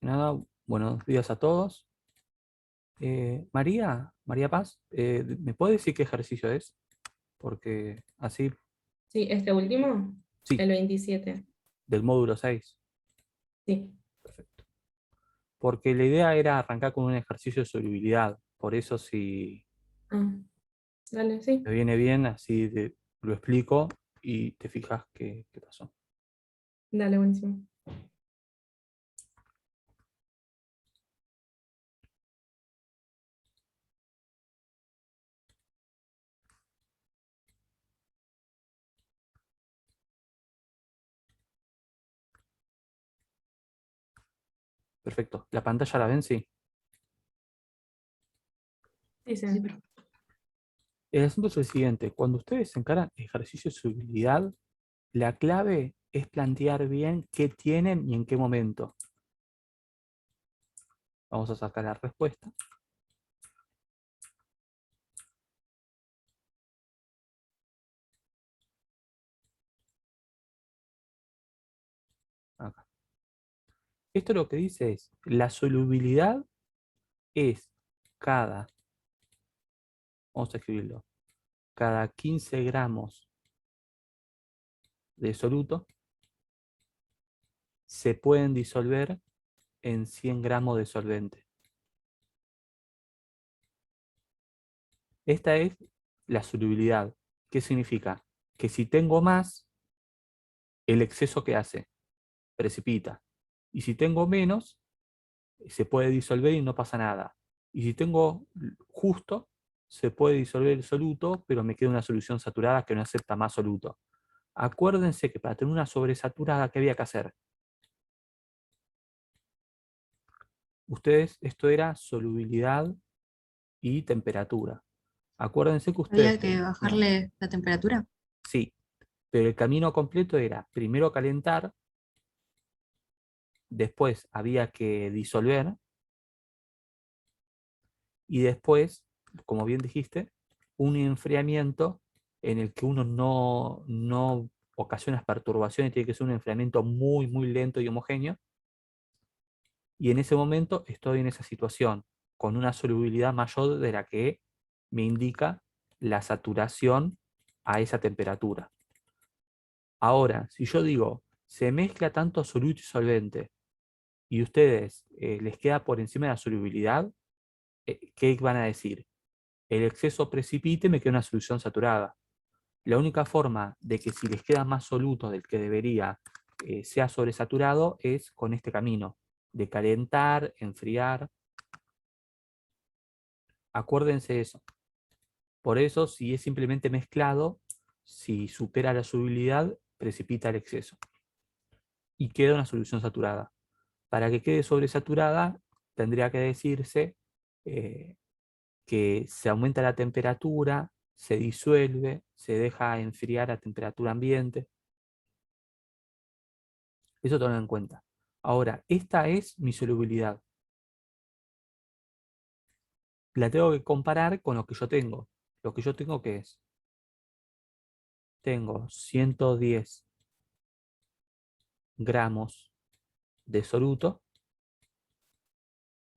Nada, buenos días a todos. María Paz, ¿me puede decir qué ejercicio es? Porque así, Sí, este último, sí, el 27. del módulo 6. Sí. Perfecto. Porque la idea era arrancar con un ejercicio de solubilidad. Por eso, si Ah, dale, sí. me viene bien, así lo explico y te fijas qué pasó. Dale, buenísimo. Perfecto. ¿La pantalla la ven? Sí. Dice, El asunto es el siguiente. Cuando ustedes encaran ejercicios de solubilidad, la clave es plantear bien qué tienen y en qué momento. Vamos a sacar la respuesta. Acá. Esto lo que dice es, la solubilidad es cada, vamos a escribirlo, cada 15 gramos de soluto se pueden disolver en 100 gramos de solvente. Esta es la solubilidad. ¿Qué significa? Que si tengo más, el exceso que hace, precipita. Y si tengo menos, se puede disolver y no pasa nada. Y si tengo justo, se puede disolver el soluto, pero me queda una solución saturada que no acepta más soluto. Acuérdense que para tener una sobresaturada, ¿qué había que hacer? Ustedes, esto era solubilidad y temperatura. Acuérdense que ustedes Había que tenían, bajarle la temperatura. sí, pero el camino completo era primero calentar, después había que disolver y después, como bien dijiste, un enfriamiento en el que uno no ocasiona perturbaciones, tiene que ser un enfriamiento muy, muy lento y homogéneo. Y en ese momento estoy en esa situación, con una solubilidad mayor de la que me indica la saturación a esa temperatura. Ahora, si yo digo, se mezcla tanto soluto y solvente, y ustedes les queda por encima de la solubilidad, ¿qué van a decir? El exceso precipite me queda una solución saturada. La única forma de que si les queda más soluto del que debería sea sobresaturado es con este camino, de calentar, enfriar. Acuérdense eso. Por eso, si es simplemente mezclado, si supera la solubilidad, precipita el exceso y queda una solución saturada. Para que quede sobresaturada, tendría que decirse eh, que se aumenta la temperatura, se disuelve, se deja enfriar a temperatura ambiente. Eso tengan en cuenta. Ahora, esta es mi solubilidad. La tengo que comparar con lo que yo tengo. Lo que yo tengo, ¿qué es? Tengo 110 gramos de soluto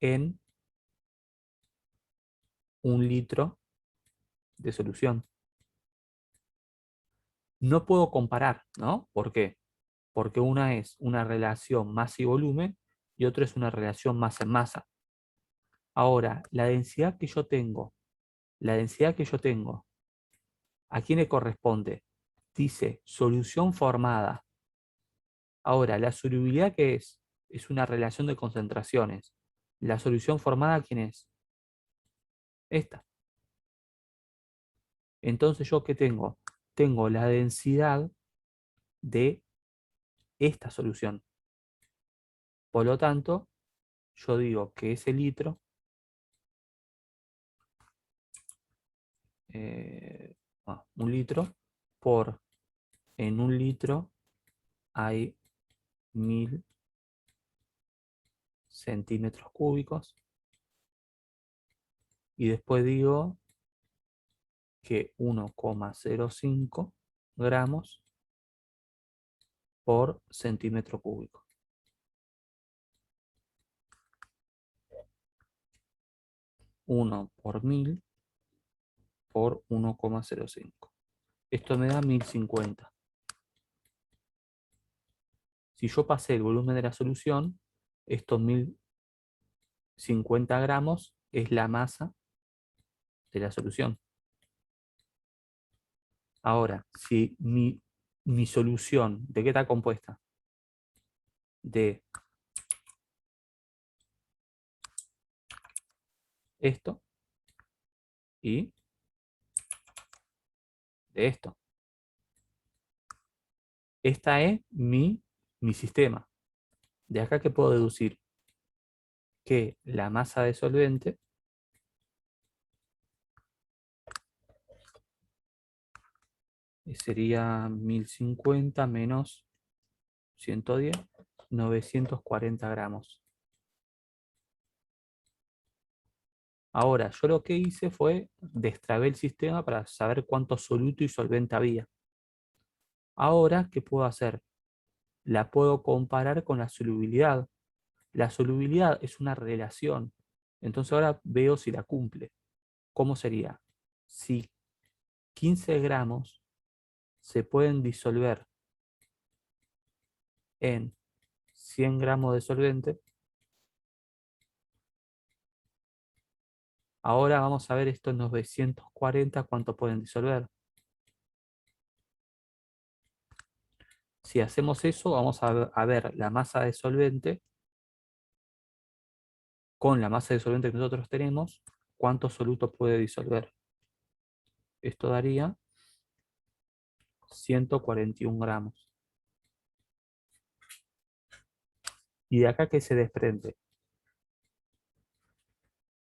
en 1 litro de solución. No puedo comparar, ¿no? ¿Por qué? Porque una es una relación masa y volumen y otra es una relación masa en masa. Ahora, la densidad que yo tengo, ¿a quién le corresponde? Dice solución formada. Ahora, la solubilidad, ¿qué es? Es una relación de concentraciones. La solución formada, ¿quién es? Esta. Entonces, ¿yo qué tengo? Tengo la densidad de esta solución. Por lo tanto, yo digo que ese litro, eh, 1 litro, en 1 litro hay 1000 centímetros cúbicos. Y después digo que 1,05 gramos por centímetro cúbico. 1 por 1000 por 1,05. Esto me da 1050. Si yo pasé el volumen de la solución, estos 1050 gramos es la masa de la solución. Ahora, si mi solución, ¿de qué está compuesta? De esto y de esto. Esta es mi sistema. De acá que puedo deducir que la masa de solvente sería 1050 menos 110, 940 gramos. Ahora, yo lo que hice fue destrabé el sistema para saber cuánto soluto y solvente había. Ahora, ¿qué puedo hacer? La puedo comparar con la solubilidad. La solubilidad es una relación. Entonces ahora veo si la cumple. ¿Cómo sería? Si 15 gramos se pueden disolver en 100 gramos de solvente, ahora vamos a ver estos 940 cuánto pueden disolver. Si hacemos eso, vamos a ver la masa de solvente con la masa de solvente que nosotros tenemos, cuánto soluto puede disolver. Esto daría 141 gramos. Y de acá que se desprende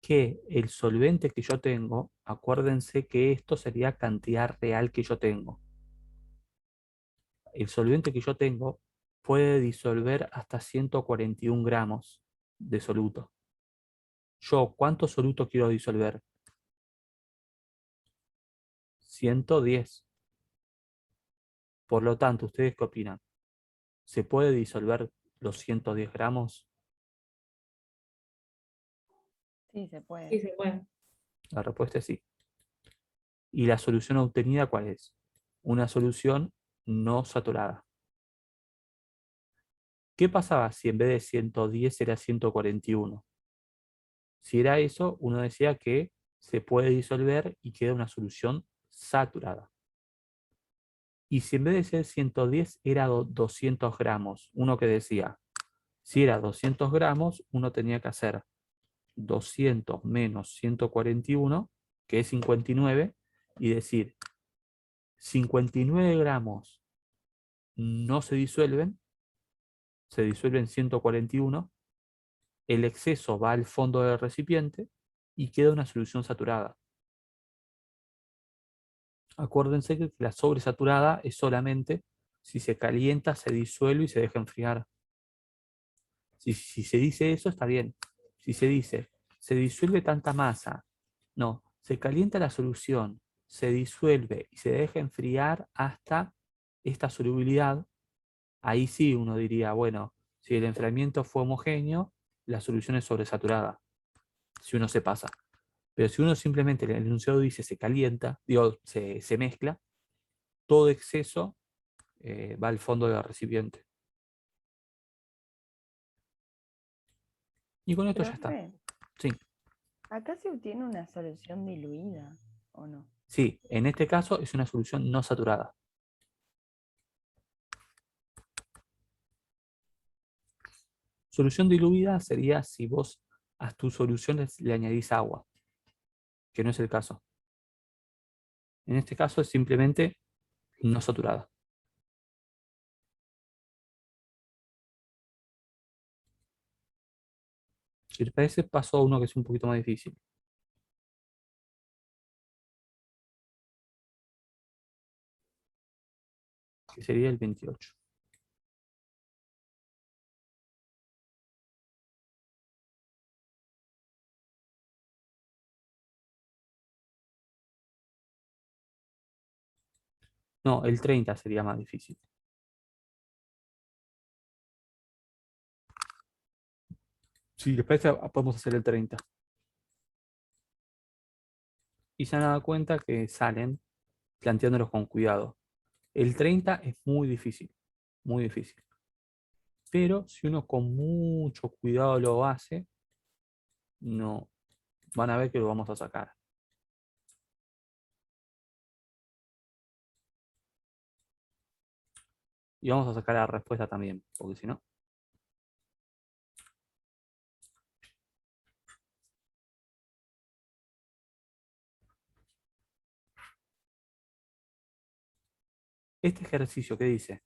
que el solvente que yo tengo, acuérdense que esto sería cantidad real que yo tengo. El solvente que yo tengo puede disolver hasta 141 gramos de soluto. Yo, ¿cuánto soluto quiero disolver? 110. Por lo tanto, ¿ustedes qué opinan? ¿Se puede disolver los 110 gramos? Sí, se puede. Sí, se puede. La respuesta es sí. ¿Y la solución obtenida cuál es? Una solución no saturada. ¿Qué pasaba si en vez de 110 era 141? Si era eso, uno decía que se puede disolver y queda una solución saturada. Y si en vez de ser 110 era 200 gramos, uno que decía, si era 200 gramos, uno tenía que hacer 200 menos 141, que es 59, y decir, 59 gramos no se disuelven 141, el exceso va al fondo del recipiente y queda una solución saturada. Acuérdense que la sobresaturada es solamente si se calienta, se disuelve y se deja enfriar. Si se dice eso, está bien. Si se dice, se disuelve tanta masa, no, se calienta la solución, se disuelve y se deja enfriar hasta esta solubilidad, ahí sí uno diría, bueno, si el enfriamiento fue homogéneo, la solución es sobresaturada, si uno se pasa. Pero si uno simplemente, el enunciado dice se calienta, digo, se mezcla, todo exceso va al fondo del recipiente. Y con esto ya está. Profe, Sí, acá se obtiene una solución diluida, ¿o no? sí, en este caso es una solución no saturada. Solución diluida sería si vos a tus soluciones le añadís agua, que no es el caso. En este caso es simplemente no saturada. Si les parece, paso a uno que es un poquito más difícil, que sería el 28. No, el 30 sería más difícil. Si les parece, podemos hacer el 30. y se han dado cuenta que salen planteándolos con cuidado. El 30 es muy difícil, muy difícil. Pero si uno con mucho cuidado lo hace, no van a ver que lo vamos a sacar. Y vamos a sacar la respuesta también, porque si no. Este ejercicio que dice,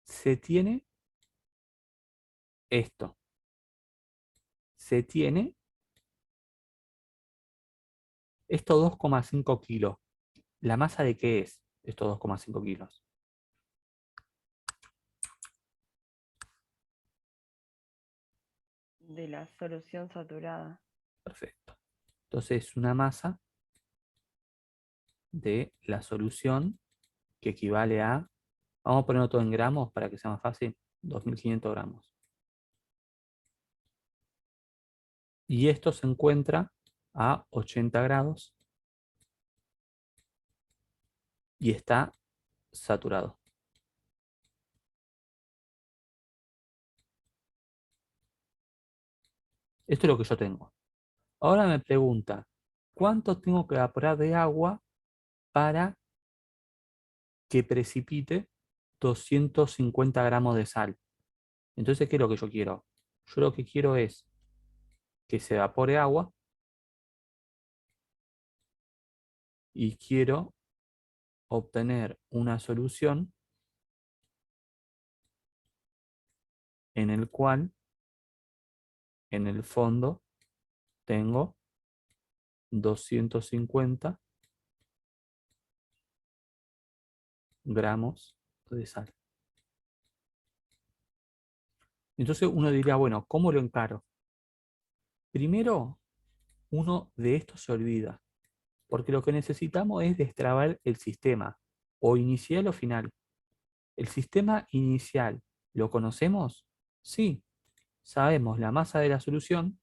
se tiene esto, se tiene estos 2,5 kilos. ¿La masa de qué es estos 2,5 kilos? De la solución saturada. Perfecto. Entonces es una masa de la solución que equivale a, vamos a ponerlo todo en gramos para que sea más fácil, 2.500 gramos. Y esto se encuentra a 80 grados y está saturado. Esto es lo que yo tengo. Ahora me pregunta, ¿cuánto tengo que evaporar de agua para que precipite 250 gramos de sal? Entonces, ¿qué es lo que yo quiero? Yo lo que quiero es que se evapore agua y quiero obtener una solución en el cual, en el fondo, tengo 250 gramos de sal. Entonces uno diría, bueno, ¿cómo lo encaro? Primero, uno de estos se olvida, porque lo que necesitamos es destrabar el sistema, o inicial o final. ¿El sistema inicial lo conocemos? Sí, sabemos la masa de la solución.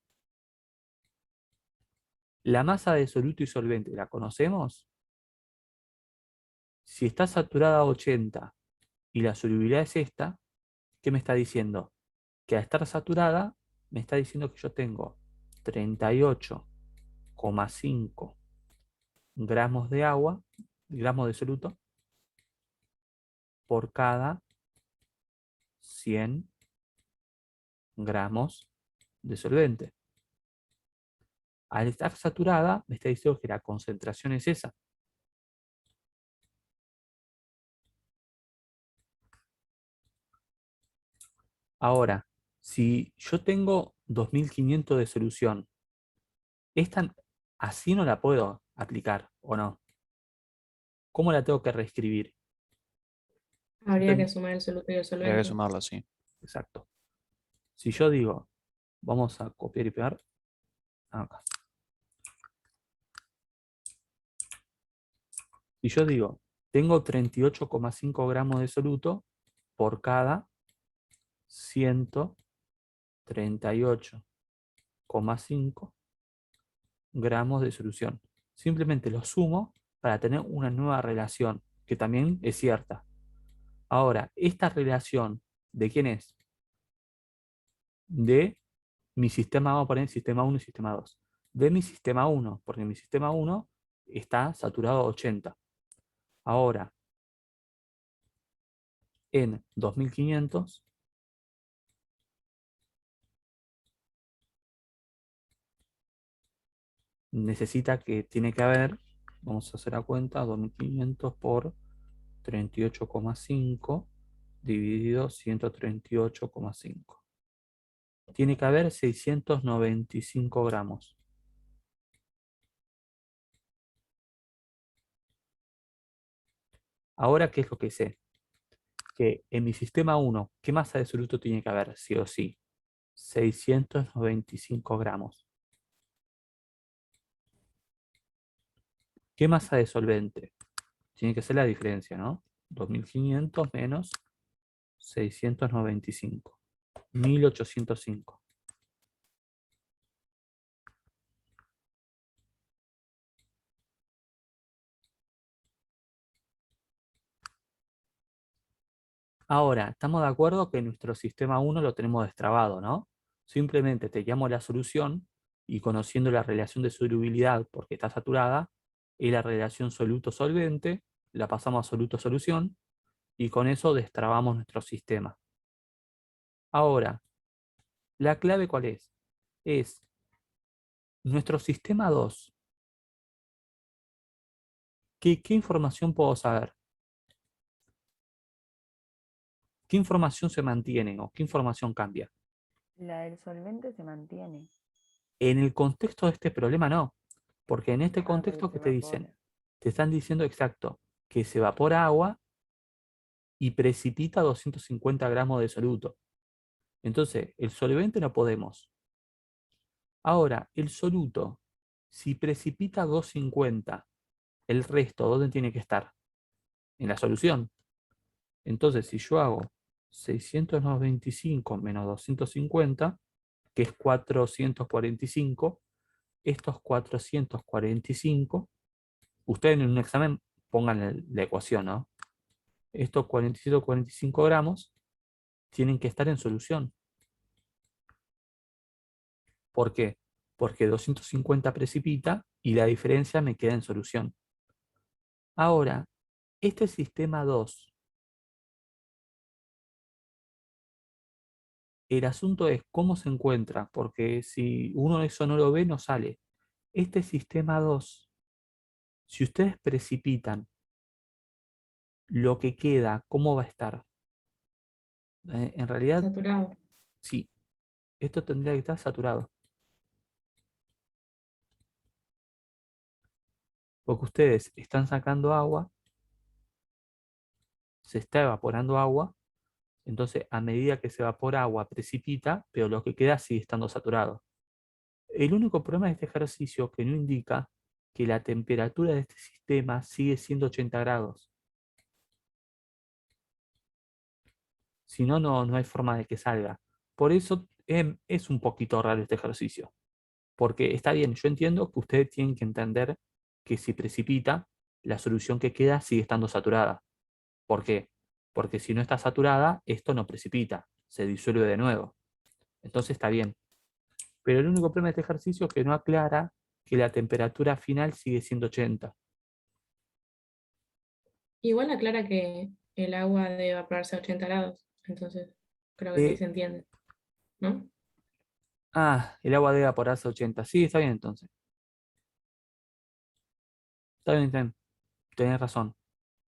¿La masa de soluto y solvente la conocemos? Si está saturada a 80 y la solubilidad es esta, ¿qué me está diciendo? Que al estar saturada, me está diciendo que yo tengo 38,5 gramos de agua, gramos de soluto, por cada 100 gramos de solvente. Al estar saturada, me está diciendo que la concentración es esa. Ahora, si yo tengo 2.500 de solución, esta así no la puedo aplicar, ¿o no? ¿Cómo la tengo que reescribir? Habría que sumar el soluto y el Habría que solvente. sumarlo, sí. Exacto. Si yo digo, vamos a copiar y pegar acá. Si yo digo, tengo 38,5 gramos de soluto por cada 138,5 gramos de solución. Simplemente lo sumo para tener una nueva relación, que también es cierta. Ahora, esta relación, ¿de quién es? De mi sistema, vamos a poner sistema 1 y sistema 2. De mi sistema 1, porque mi sistema 1 está saturado a 80. Ahora, en 2500, tiene que haber, vamos a hacer la cuenta, 2500 por 38,5 dividido 138,5. Tiene que haber 695 gramos. Ahora, ¿qué es lo que sé? Que en mi sistema 1, ¿qué masa de soluto tiene que haber? Sí o sí. 695 gramos. ¿Qué masa de solvente? Tiene que ser la diferencia, ¿no? 2500 menos 695. 1805. Ahora, estamos de acuerdo que nuestro sistema 1 lo tenemos destrabado, ¿no? Simplemente te llamo la solución y conociendo la relación de solubilidad porque está saturada y la relación soluto-solvente, la pasamos a soluto-solución y con eso destrabamos nuestro sistema. Ahora, ¿la clave cuál es? Es nuestro sistema 2. ¿Qué información puedo saber? ¿Qué información se mantiene o qué información cambia? La del solvente se mantiene. En el contexto de este problema no, porque en este Porque contexto se que te dicen, evapora. te están diciendo exacto que se evapora agua y precipita 250 gramos de soluto. Entonces, el solvente no podemos. Ahora, el soluto, si precipita 250, el resto, ¿dónde tiene que estar? En la solución. Entonces, si yo hago 695 menos 250, que es 445, estos 445, ustedes en un examen pongan la ecuación, ¿no? Estos 45 gramos tienen que estar en solución. ¿Por qué? Porque 250 precipita y la diferencia me queda en solución. Ahora, este sistema 2, el asunto es cómo se encuentra, porque si uno eso no lo ve, no sale. Este sistema 2, si ustedes precipitan lo que queda, ¿cómo va a estar? En realidad, Saturado. sí, esto tendría que estar saturado. Porque ustedes están sacando agua, se está evaporando agua, entonces a medida que se evapora agua precipita, pero lo que queda sigue estando saturado. El único problema de este ejercicio que no indica que la temperatura de este sistema sigue siendo 80 grados. Si no, no hay forma de que salga. Por eso es un poquito raro este ejercicio. Porque está bien, yo entiendo que ustedes tienen que entender que si precipita, la solución que queda sigue estando saturada. ¿Por qué? Porque si no está saturada, esto no precipita, se disuelve de nuevo. Entonces está bien. Pero el único problema de este ejercicio es que no aclara que la temperatura final sigue siendo 80. Igual aclara que el agua debe evaporarse a 80 grados, entonces creo que ahí Eh, se entiende, ¿no? el agua debe evaporarse a 80. Sí, está bien entonces. Está bien, tenés razón.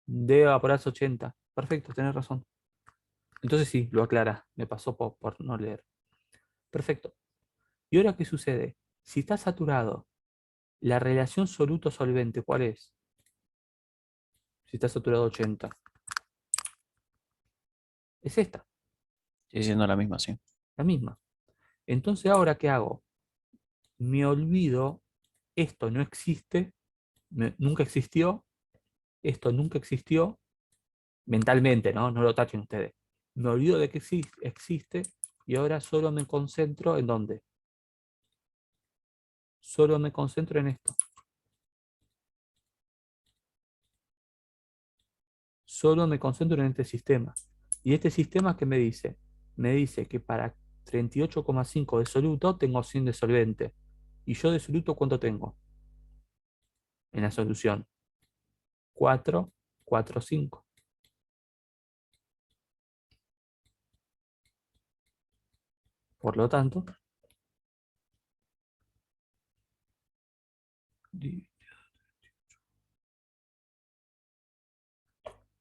Debe evaporarse 80. Perfecto, tenés razón. Entonces sí, lo aclara. Me pasó por no leer. Perfecto. ¿Y ahora qué sucede? Si está saturado, la relación soluto-solvente, ¿cuál es? Si está saturado 80. Es esta, Sigue siendo la misma, sí. la misma. Entonces, ¿ahora qué hago? Me olvido, esto no existe, nunca existió, esto nunca existió, mentalmente, ¿no? No lo tachen ustedes. Me olvido de que existe y ahora solo me concentro en dónde. Solo me concentro en esto. Solo me concentro en este sistema. ¿Y este sistema qué me dice? Me dice que para 38,5 de soluto tengo 100 de solvente. ¿Y yo de soluto cuánto tengo? En la solución. 4, 4, 5. Por lo tanto,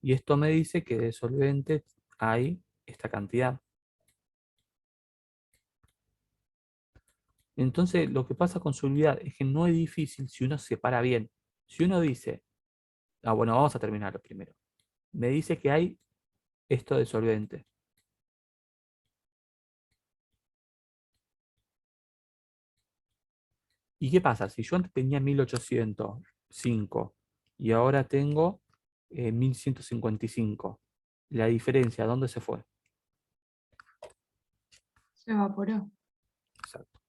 y esto me dice que de solvente hay esta cantidad. Entonces, lo que pasa con solubilidad es que no es difícil si uno se separa bien. Si uno dice, bueno, vamos a terminarlo primero. Me dice que hay esto de solvente. ¿Y qué pasa? Si yo antes tenía 1805 y ahora tengo 1155, la diferencia, ¿dónde se fue? Se evaporó. Exacto.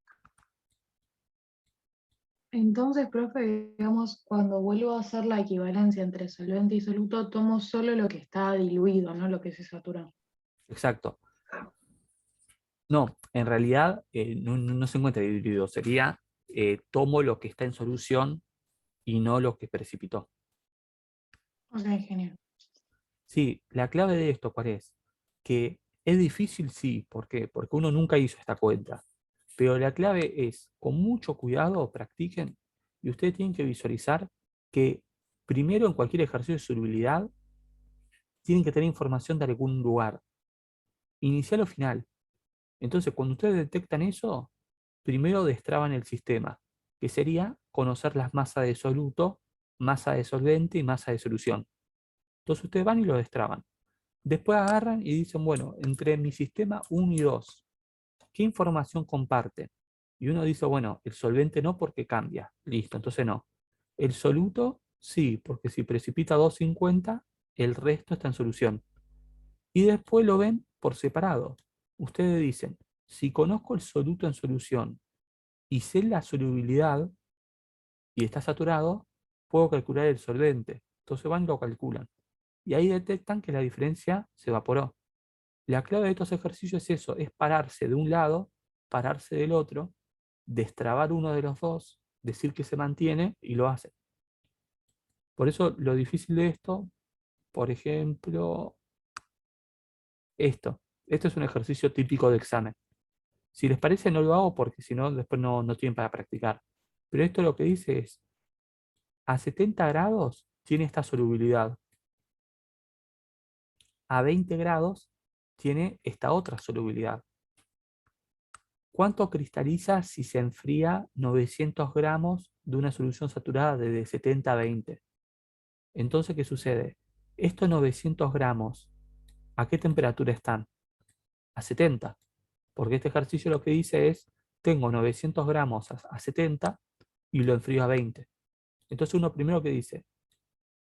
Entonces, profe, digamos, cuando vuelvo a hacer la equivalencia entre solvente y soluto, tomo solo lo que está diluido, no lo que se satura. Exacto. No, en realidad no se encuentra diluido. Sería tomo lo que está en solución y no lo que precipitó. Ok, genial. Sí, la clave de esto, ¿cuál es? Que es difícil, sí. ¿Por qué? Porque uno nunca hizo esta cuenta. Pero la clave es, con mucho cuidado, practiquen y ustedes tienen que visualizar que primero en cualquier ejercicio de solubilidad tienen que tener información de algún lugar, inicial o final. Entonces, cuando ustedes detectan eso, primero destraban el sistema, que sería conocer las masas de soluto, masa de solvente y masa de solución. Entonces ustedes van y lo destraban. Después agarran y dicen, bueno, entre mi sistema 1 y 2, ¿qué información comparten? Y uno dice, bueno, el solvente no porque cambia. Listo, entonces no. El soluto, sí, porque si precipita 250, el resto está en solución. Y después lo ven por separado. Ustedes dicen, si conozco el soluto en solución y sé la solubilidad y está saturado, puedo calcular el solvente. Entonces van y lo calculan. Y ahí detectan que la diferencia se evaporó. La clave de estos ejercicios es eso, es pararse de un lado, pararse del otro, destrabar uno de los dos, decir que se mantiene y lo hace. Por eso lo difícil de esto, por ejemplo, esto. Esto es un ejercicio típico de examen. Si les parece, no lo hago porque si no, después no tienen para practicar. Pero esto lo que dice es, a 70 grados tiene esta solubilidad. A 20 grados tiene esta otra solubilidad. ¿Cuánto cristaliza si se enfría 900 gramos de una solución saturada de 70 a 20? Entonces, ¿qué sucede? Estos 900 gramos, ¿a qué temperatura están? A 70. Porque este ejercicio lo que dice es, tengo 900 gramos a 70 y lo enfrío a 20. Entonces uno primero que dice,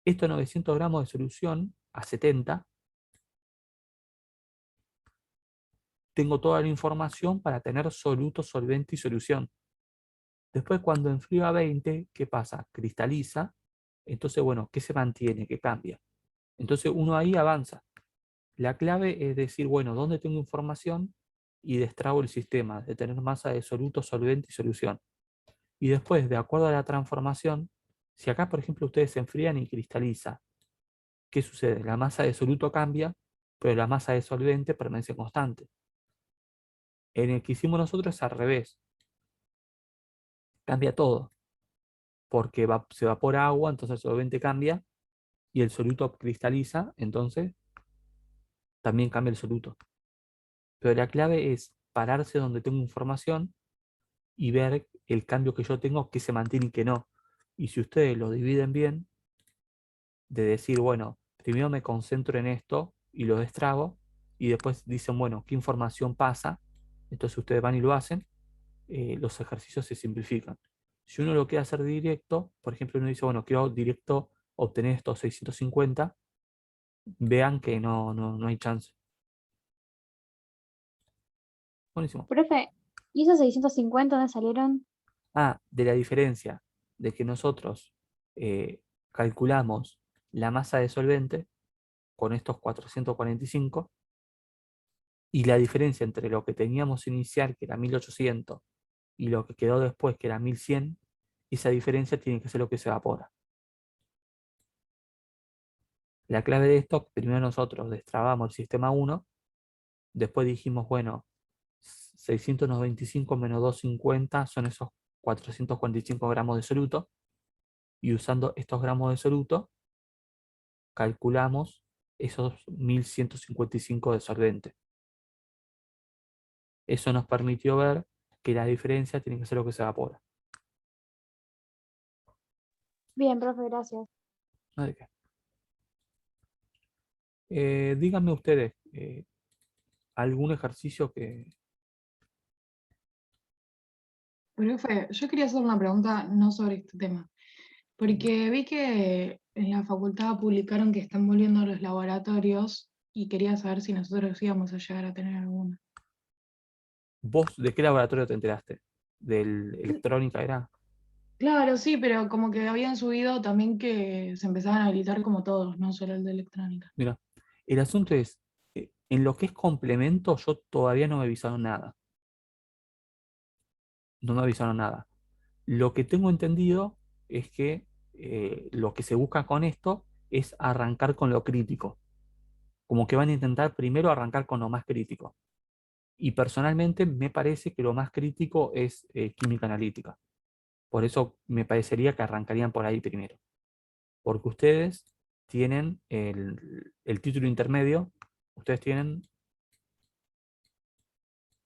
estos 900 gramos de solución a 70, tengo toda la información para tener soluto, solvente y solución. Después cuando enfrío a 20, ¿qué pasa? Cristaliza. Entonces, bueno, ¿qué se mantiene? ¿Qué cambia? Entonces uno ahí avanza. La clave es decir, bueno, ¿dónde tengo información? Y destrabo el sistema de tener masa de soluto, solvente y solución. Y después, de acuerdo a la transformación, si acá, por ejemplo, ustedes se enfrían y cristaliza, ¿qué sucede? La masa de soluto cambia, pero la masa de solvente permanece constante. En el que hicimos nosotros es al revés. Cambia todo, porque se evapora agua, entonces el solvente cambia, y el soluto cristaliza, entonces también cambia el soluto. Pero la clave es pararse donde tengo información y ver el cambio que yo tengo, que se mantiene y que no. Y si ustedes lo dividen bien, de decir, bueno, primero me concentro en esto y lo destrago, y después dicen, bueno, ¿qué información pasa? Entonces ustedes van y lo hacen, los ejercicios se simplifican. Si uno lo quiere hacer directo, por ejemplo, uno dice, bueno, quiero directo obtener estos 650, vean que no hay chance. Buenísimo. Profe, ¿y esos 650 dónde salieron? Ah, de la diferencia de que nosotros calculamos la masa de solvente con estos 445 y la diferencia entre lo que teníamos inicial, que era 1800, y lo que quedó después, que era 1100, esa diferencia tiene que ser lo que se evapora. La clave de esto, primero nosotros destrabamos el sistema 1, después dijimos, bueno, 695 menos 250 son esos 445 gramos de soluto, y usando estos gramos de soluto, calculamos esos 1155 de solvente. Eso nos permitió ver que la diferencia tiene que ser lo que se evapora. Bien, profe, gracias. ¿No de qué? Díganme ustedes, algún ejercicio que... Profe, yo quería hacer una pregunta no sobre este tema, porque vi que en la facultad publicaron que están volviendo a los laboratorios y quería saber si nosotros íbamos a llegar a tener alguna. ¿Vos de qué laboratorio te enteraste? ¿Del electrónica era? Claro, sí, pero como que habían subido también que se empezaban a habilitar como todos, no solo el de electrónica. Mira, el asunto es, en lo que es complemento, yo todavía no me avisaron nada. No me avisaron nada. Lo que tengo entendido es que lo que se busca con esto es arrancar con lo crítico. Como que van a intentar primero arrancar con lo más crítico. Y personalmente me parece que lo más crítico es química analítica. Por eso me parecería que arrancarían por ahí primero. Porque ustedes tienen el título intermedio, ustedes tienen,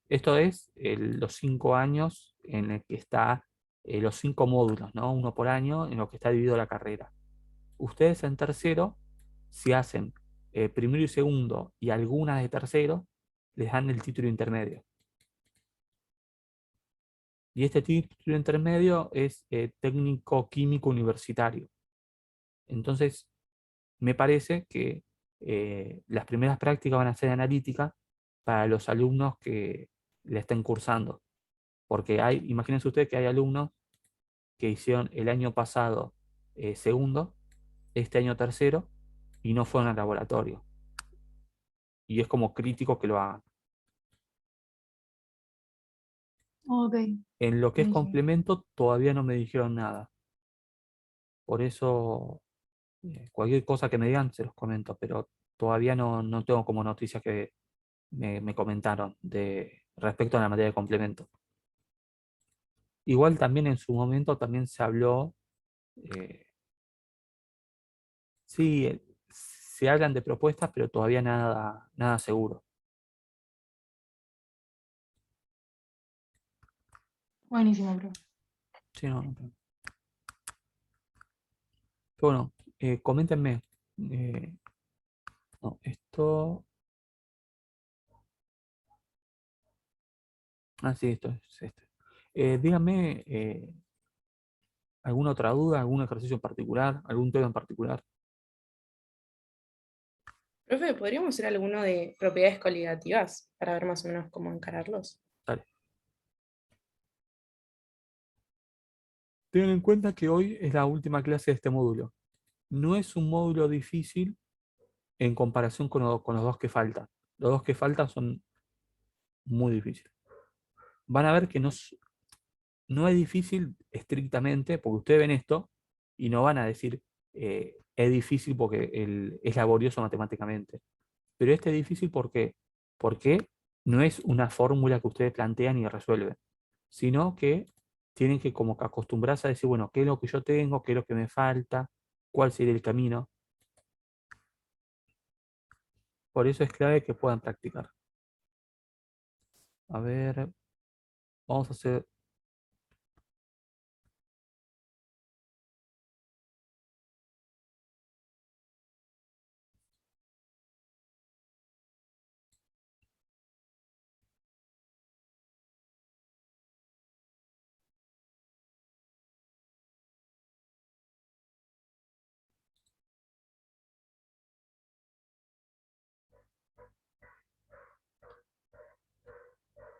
esto es los 5 años en el que está, los 5 módulos, ¿no? Uno por año en lo que está dividido la carrera. Ustedes en tercero, si hacen primero y segundo y algunas de tercero, les dan el título intermedio. Y este título intermedio es técnico químico universitario. Entonces, me parece que las primeras prácticas van a ser analíticas para los alumnos que le estén cursando. Porque imagínense ustedes que hay alumnos que hicieron el año pasado segundo, este año tercero, y no fueron al laboratorio. Y es como crítico que lo hagan. Ok, En lo que es buenísimo. complemento, todavía no me dijeron nada. Por eso, cualquier cosa que me digan, se los comento, pero todavía no tengo como noticias que me comentaron respecto a la materia de complemento. Igual también en su momento también se habló, eh, sí, se hablan de propuestas, pero todavía nada seguro. Buenísimo, profe. Sí, no. Pero bueno, coméntenme. No, esto. Ah, sí, esto es esto. Díganme alguna otra duda, algún ejercicio en particular, algún tema en particular. Profe, ¿podríamos hacer alguno de propiedades coligativas para ver más o menos cómo encararlos? Dale. Tengan en cuenta que hoy es la última clase de este módulo. No es un módulo difícil en comparación con los dos que faltan. Los dos que faltan son muy difíciles. Van a ver que no es difícil estrictamente, porque ustedes ven esto y no van a decir es difícil porque es laborioso matemáticamente. Pero este es difícil porque no es una fórmula que ustedes plantean y resuelven, sino que tienen que como que acostumbrarse a decir, bueno, ¿qué es lo que yo tengo? ¿Qué es lo que me falta? ¿Cuál sería el camino? Por eso es clave que puedan practicar. A ver, vamos a hacer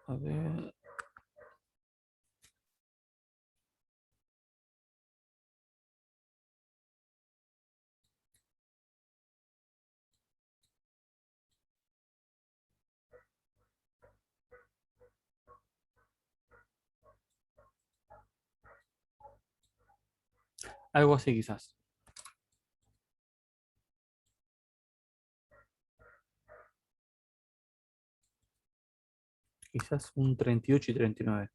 a ver, algo así quizás. Quizás un 38 y 39.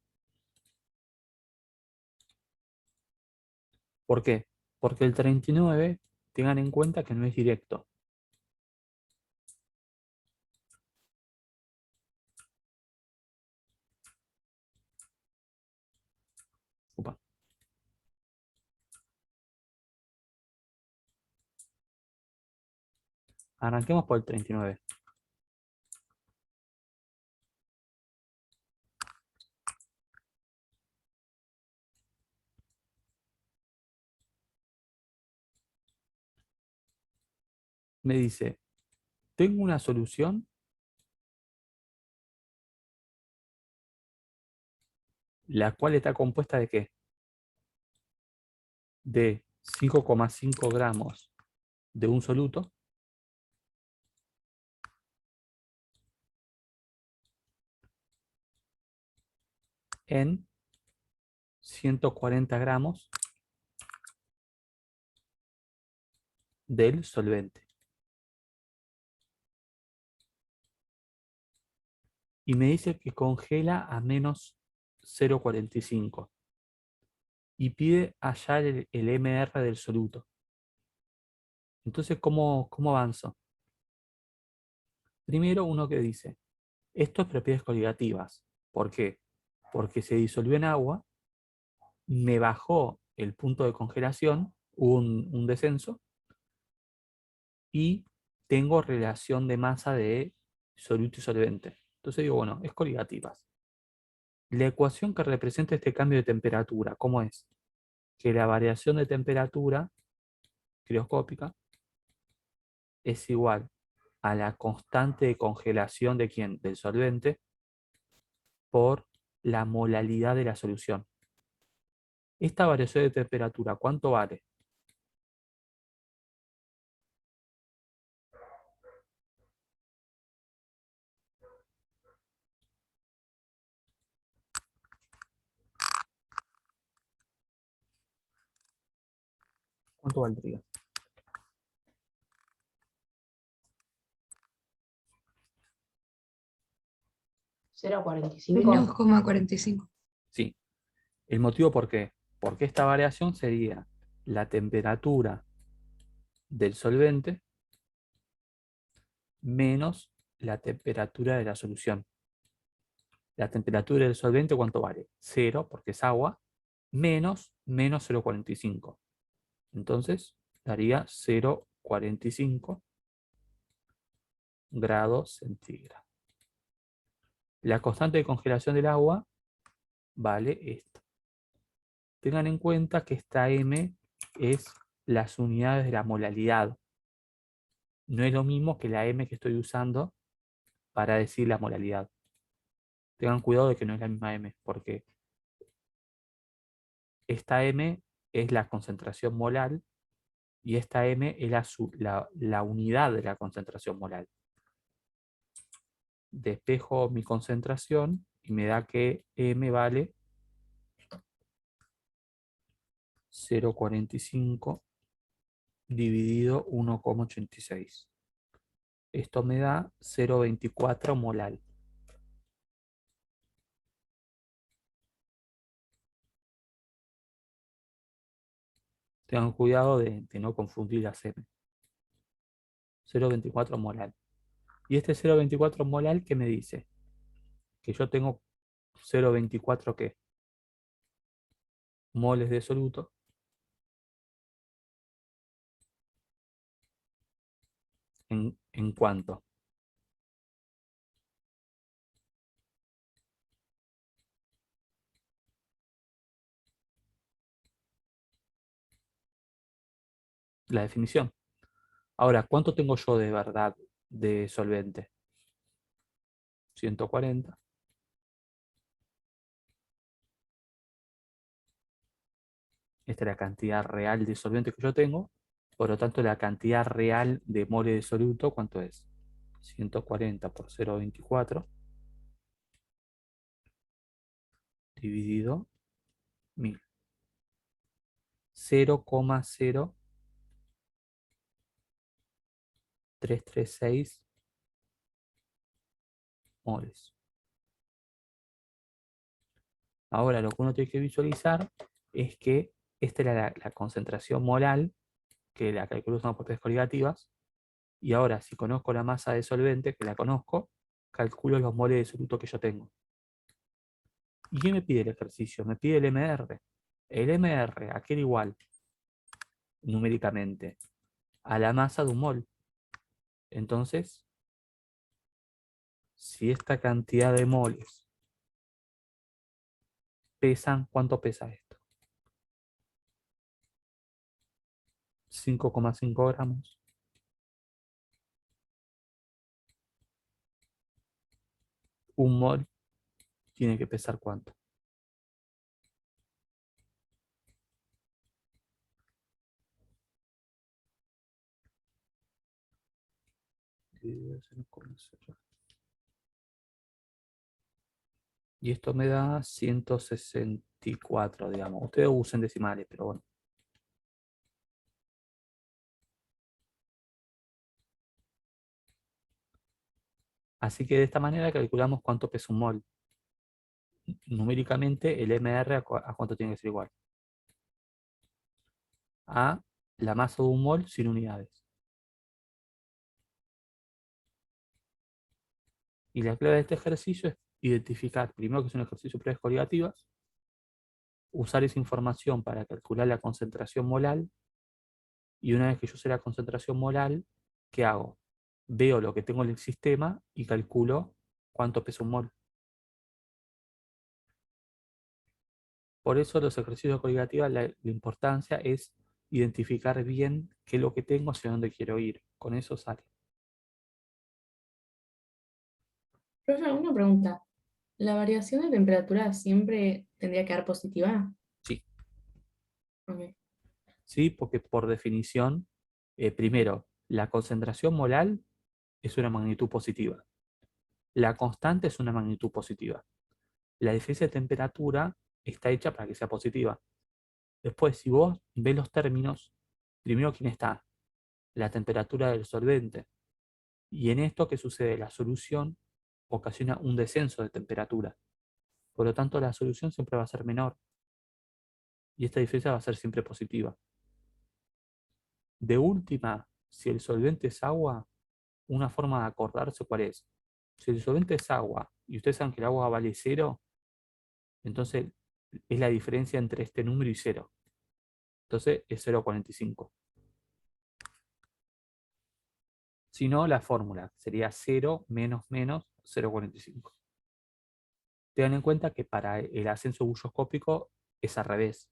¿Por qué? Porque el 39, tengan en cuenta que no es directo. Upa. Arranquemos por el 39. Me dice, tengo una solución la cual está compuesta de qué? de 5,5 gramos de un soluto en 140 gramos del solvente. Y me dice que congela a menos 0,45 y pide hallar el MR del soluto. Entonces, ¿cómo avanzo? Primero, uno que dice, esto es propiedades coligativas. ¿Por qué? Porque se disolvió en agua, me bajó el punto de congelación, hubo un descenso, y tengo relación de masa de soluto y solvente. Entonces digo, bueno, es coligativas. La ecuación que representa este cambio de temperatura, ¿cómo es? Que la variación de temperatura crioscópica es igual a la constante de congelación de ¿quién? Del solvente por la molalidad de la solución. Esta variación de temperatura, ¿cuánto vale? ¿Cuánto valdría? 0,45. Menos 0,45. Sí. El motivo por qué. Porque esta variación sería la temperatura del solvente menos la temperatura de la solución. La temperatura del solvente, ¿cuánto vale? 0, porque es agua, menos 0,45. Entonces, daría 0,45 grados centígrados. La constante de congelación del agua vale esto. Tengan en cuenta que esta M es las unidades de la molalidad. No es lo mismo que la M que estoy usando para decir la molalidad. Tengan cuidado de que no es la misma M, porque esta M es la concentración molar y esta M es la unidad de la concentración molar. Despejo mi concentración y me da que M vale 0,45 dividido 1,86. Esto me da 0,24 molar. Tengan cuidado de no confundir las M. 0,24 molar. Y este 0,24 molar, ¿qué me dice? Que yo tengo 0,24 ¿qué? Moles de soluto en cuánto. La definición. Ahora, ¿cuánto tengo yo de verdad de solvente? 140. Esta es la cantidad real de solvente que yo tengo. Por lo tanto, la cantidad real de mole de soluto, ¿cuánto es? 140 por 0,24 dividido 1000. 0,0336 moles. Ahora, lo que uno tiene que visualizar es que esta era la concentración molar, que la calculo usando propiedades coligativas. Y ahora, si conozco la masa de solvente, que la conozco, calculo los moles de soluto que yo tengo. ¿Y qué me pide el ejercicio? Me pide el MR. El MR, ¿a qué era igual? Numéricamente, a la masa de un mol. Entonces, si esta cantidad de moles pesan, ¿cuánto pesa esto? 5,5 gramos. Un mol tiene que pesar ¿cuánto? dividido 0,0. Y esto me da 164, digamos. Ustedes usen decimales, pero bueno. Así que de esta manera calculamos cuánto pesa un mol. Numéricamente, el MR a cuánto tiene que ser igual. A la masa de un mol sin unidades. Y la clave de este ejercicio es identificar, primero que es un ejercicio de pruebas coligativas, usar esa información para calcular la concentración molal, y una vez que yo sé la concentración molal, ¿qué hago? Veo lo que tengo en el sistema y calculo cuánto pesa un mol. Por eso los ejercicios coligativos, la importancia es identificar bien qué es lo que tengo, hacia dónde quiero ir. Con eso sale. Profe, una pregunta. ¿La variación de temperatura siempre tendría que dar positiva? Sí, Ok. sí, porque por definición, primero, la concentración molal es una magnitud positiva. La constante es una magnitud positiva. La diferencia de temperatura está hecha para que sea positiva. Después, si vos ves los términos, primero, ¿quién está? La temperatura del solvente. Y en esto, ¿qué sucede? La solución ocasiona un descenso de temperatura. Por lo tanto, la solución siempre va a ser menor. Y esta diferencia va a ser siempre positiva. De última, si el solvente es agua, una forma de acordarse cuál es. Si el solvente es agua y ustedes saben que el agua vale 0, entonces es la diferencia entre este número y 0. Entonces es 0,45. Si no, la fórmula sería 0 menos menos 0,45. Tengan en cuenta que para el ascenso bulloscópico es al revés.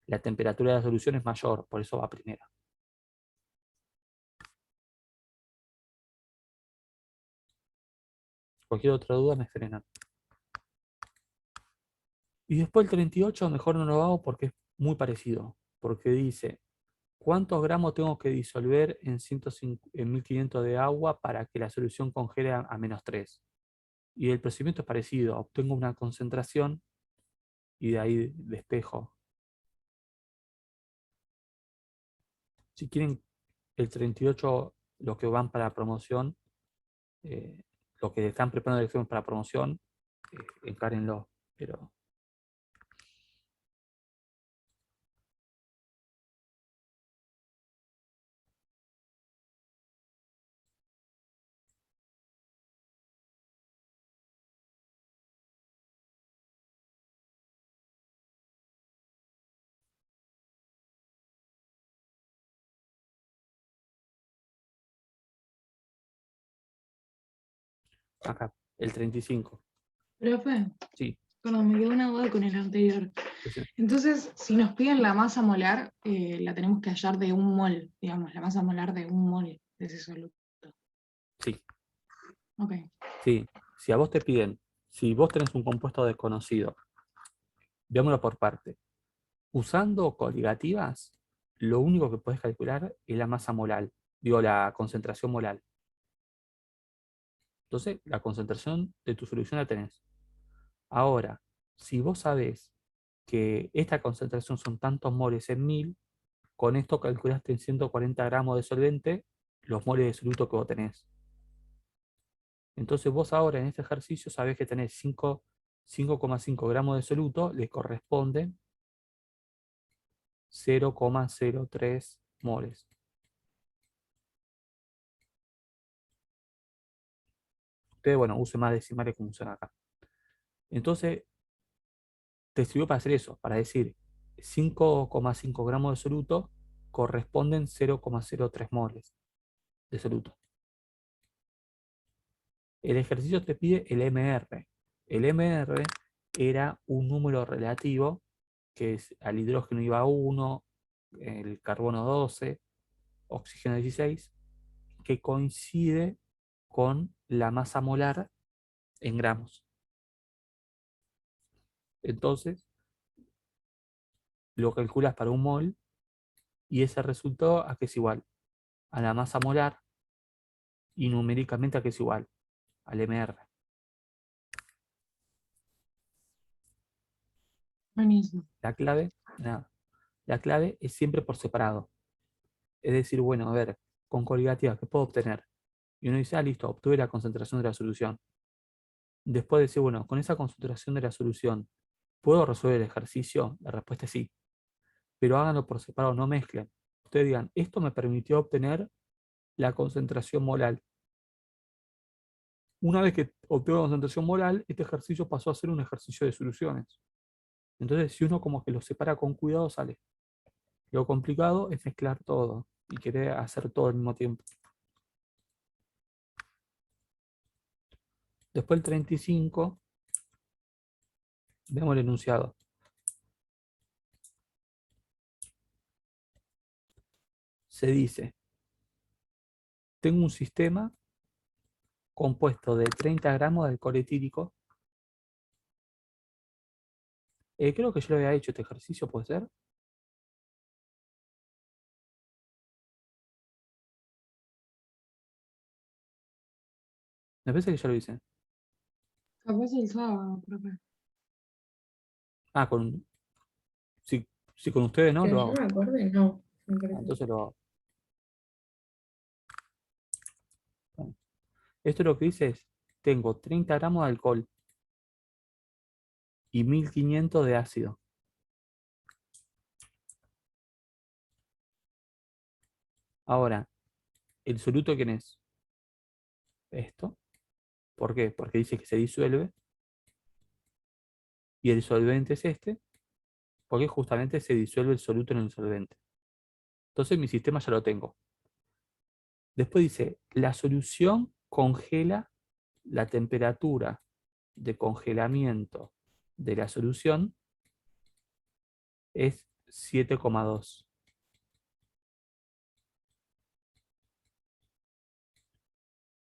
La temperatura de la solución es mayor, por eso va primero. Cualquier otra duda me frenan. Y después el 38 mejor no lo hago porque es muy parecido. Porque dice, ¿cuántos gramos tengo que disolver en 1500 de agua para que la solución congele a -3? Y el procedimiento es parecido. Obtengo una concentración y de ahí despejo. Si quieren el 38, los que van para promoción, eh, los que están preparando el examen para promoción, encárenlo. Pero acá, el 35. Profe, Sí, perdón, me quedó una duda con el anterior. Entonces, si nos piden la masa molar, la tenemos que hallar de un mol, digamos, la masa molar de un mol de ese soluto. sí, Ok. sí. Si a vos te piden, si vos tenés un compuesto desconocido, veámoslo por parte. Usando coligativas, lo único que puedes calcular es la masa molar, digo, la concentración molar. Entonces, la concentración de tu solución la tenés. Ahora, si vos sabés que esta concentración son tantos moles en 1000, con esto calculaste en 140 gramos de solvente los moles de soluto que vos tenés. Entonces vos ahora en este ejercicio sabés que tenés 5,5 gramos de soluto, le corresponden 0,03 moles. Ustedes, bueno, usen más decimales como usan acá. Entonces, te sirvió para hacer eso, para decir 5,5 gramos de soluto corresponden 0,03 moles de soluto. El ejercicio te pide el MR. El MR era un número relativo que es, al hidrógeno iba 1, el carbono 12, oxígeno 16, que coincide con la masa molar en gramos. Entonces, lo calculas para un mol y ese resultado a que es igual a la masa molar y numéricamente a qué es igual, al MR. Buenísimo. La clave, nada, la clave es siempre por separado. Es decir, bueno, a ver, con coligativa, ¿qué puedo obtener? Y uno dice, ah, listo, obtuve la concentración de la solución. Después decir, bueno, con esa concentración de la solución, ¿puedo resolver el ejercicio? La respuesta es sí. Pero háganlo por separado, no mezclen. Ustedes digan, esto me permitió obtener la concentración molar. Una vez que obtuve la concentración molar, este ejercicio pasó a ser un ejercicio de soluciones. Entonces, si uno como que lo separa con cuidado, sale. Lo complicado es mezclar todo y querer hacer todo al mismo tiempo. Después el 35, vemos el enunciado. Se dice, tengo un sistema compuesto de 30 gramos de alcohol etílico. Creo que yo lo había hecho este ejercicio, ¿puede ser? Me parece que ya lo hice. Capaz el sábado, profe. Ah, si con ustedes no, Que lo yo hago. me acuerde, no. Me Ah, parece. entonces lo hago. Bueno, esto lo que dice es, tengo 30 gramos de alcohol y 1500 de ácido. Ahora, ¿el soluto quién es? Esto. ¿Por qué? Porque dice que se disuelve. Y el solvente es este, porque justamente se disuelve el soluto en el solvente. Entonces mi sistema ya lo tengo. Después dice, la solución congela la temperatura de congelamiento de la solución es 7,2.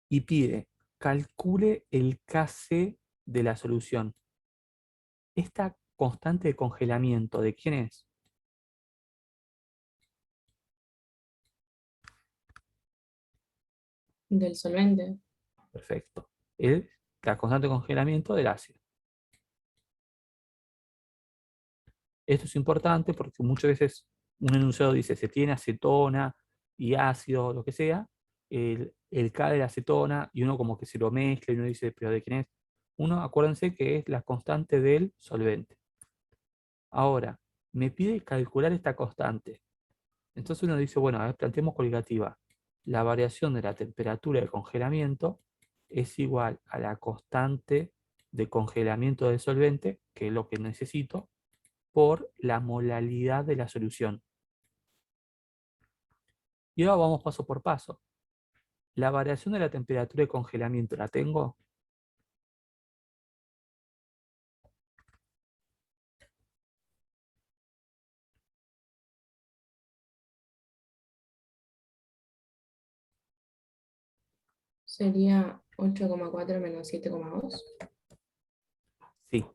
Y pide, calcule el Kc de la solución. Esta constante de congelamiento, ¿de quién es? Del solvente. Perfecto. La constante de congelamiento del ácido. Esto es importante porque muchas veces un enunciado dice se tiene acetona y ácido, lo que sea, el K de la acetona y uno como que se lo mezcla y uno dice, pero ¿de quién es? Uno, acuérdense que es la constante del solvente. Ahora, me pide calcular esta constante. Entonces uno dice, bueno, a ver, planteemos coligativa. La variación de la temperatura de congelamiento es igual a la constante de congelamiento del solvente, que es lo que necesito, por la molalidad de la solución. Y ahora vamos paso por paso. La variación de la temperatura de congelamiento, ¿la tengo? Sería 8,4 menos 7,2. Sí.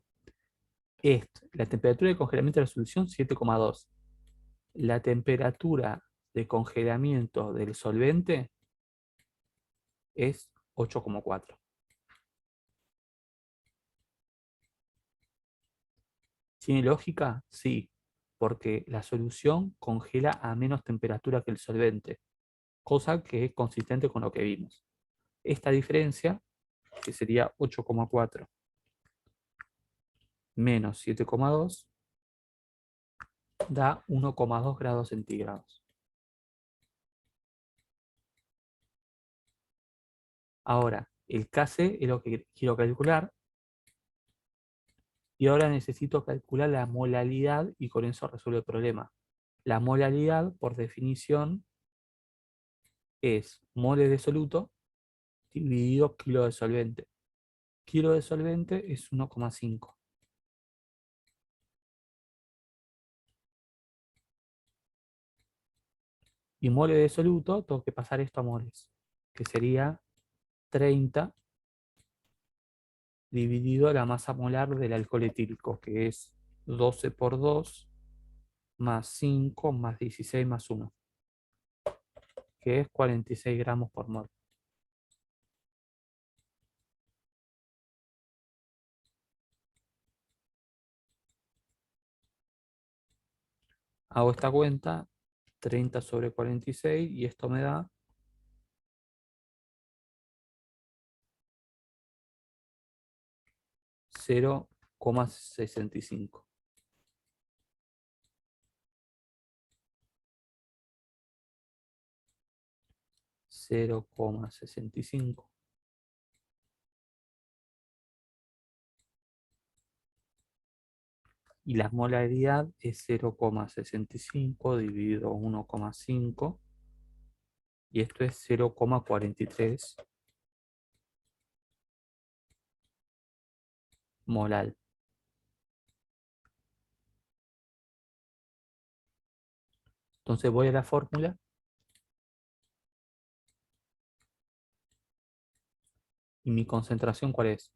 La temperatura de congelamiento de la solución, 7,2. La temperatura de congelamiento del solvente es 8,4. ¿Tiene lógica? Sí, porque la solución congela a menos temperatura que el solvente, cosa que es consistente con lo que vimos. Esta diferencia, que sería 8,4 menos 7,2, da 1,2 grados centígrados. Ahora, el Kc es lo que quiero calcular, y ahora necesito calcular la molalidad y con eso resuelvo el problema. La molalidad, por definición, es mole de soluto dividido kilo de solvente. Kilo de solvente es 1,5. Y mole de soluto, tengo que pasar esto a moles, que sería 30 dividido la masa molar del alcohol etílico, que es 12 por 2 más 5 más 16 más 1, que es 46 gramos por mol. Hago esta cuenta, 30 sobre 46, y esto me da 0,65. $0,65 y la molaridad es 0,65 dividido 1,5 y esto es 0,43 molal. Entonces voy a la fórmula y mi concentración, ¿cuál es?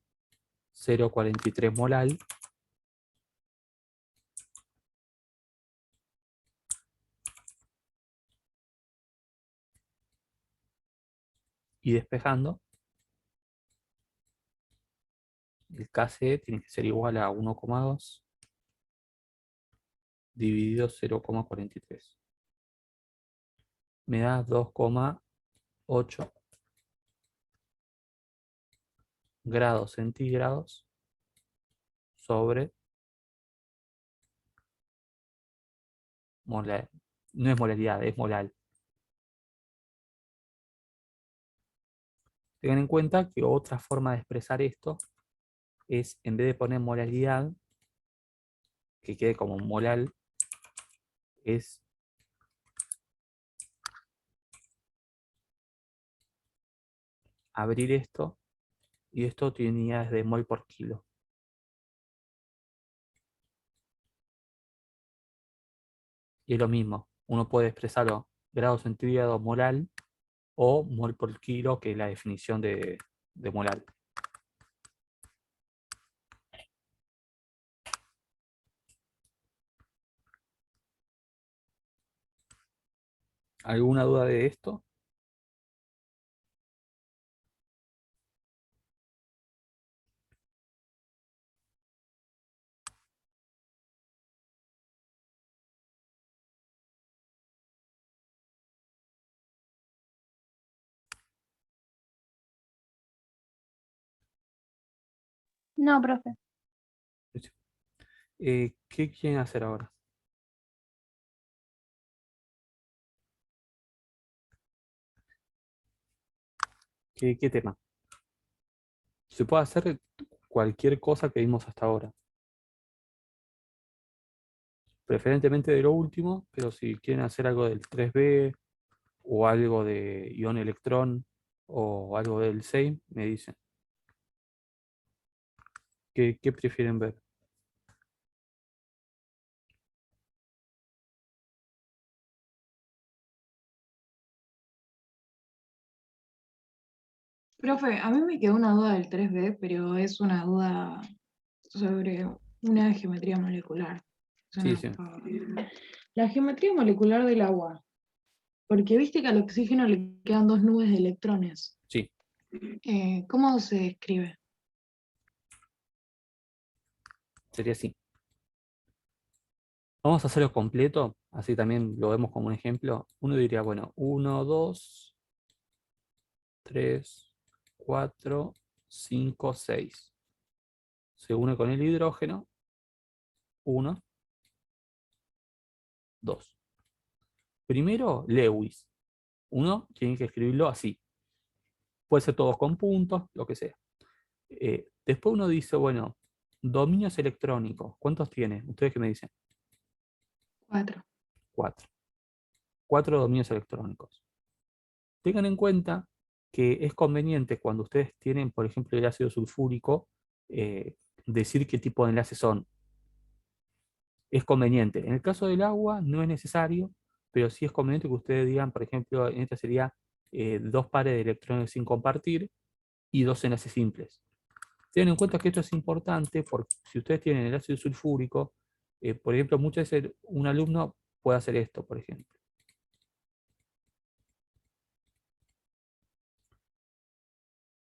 0,43 molal y despejando, el Kc tiene que ser igual a 1,2 dividido 0,43. Me da 2,8 grados centígrados sobre molar. No es molaridad, es molal. Tengan en cuenta que otra forma de expresar esto es, en vez de poner molaridad, que quede como molal, es abrir esto, y esto tiene unidades de mol por kilo. Y es lo mismo, uno puede expresarlo grados centígrados molal o mol por kilo, que es la definición de molal. ¿Alguna duda de esto? No, profe. ¿Qué quieren hacer ahora? ¿Qué tema? Se puede hacer cualquier cosa que vimos hasta ahora. Preferentemente de lo último, pero si quieren hacer algo del 3B o algo de ion electrón o algo del 6, me dicen. ¿Qué prefieren ver? Profe, a mí me quedó una duda del 3B, pero es una duda sobre una geometría molecular. Sí, sí. La geometría molecular del agua, porque viste que al oxígeno le quedan dos nubes de electrones. Sí. ¿Cómo se escribe? Sería así. Vamos a hacerlo completo, así también lo vemos como un ejemplo. Uno diría, bueno, 1, 2, 3, 4, 5, 6. Se une con el hidrógeno. 1, 2. Primero, Lewis. Uno tiene que escribirlo así. Puede ser todos con puntos, lo que sea. Después uno dice, bueno, dominios electrónicos. ¿Cuántos tiene? ¿Ustedes qué me dicen? 4. 4. 4 dominios electrónicos. Tengan en cuenta que es conveniente cuando ustedes tienen, por ejemplo, el ácido sulfúrico, decir qué tipo de enlaces son. Es conveniente. En el caso del agua no es necesario, pero sí es conveniente que ustedes digan, por ejemplo, en esta sería 2 pares de electrones sin compartir y 2 enlaces simples. Tengan en cuenta que esto es importante porque si ustedes tienen el ácido sulfúrico, por ejemplo, muchas veces un alumno puede hacer esto, por ejemplo.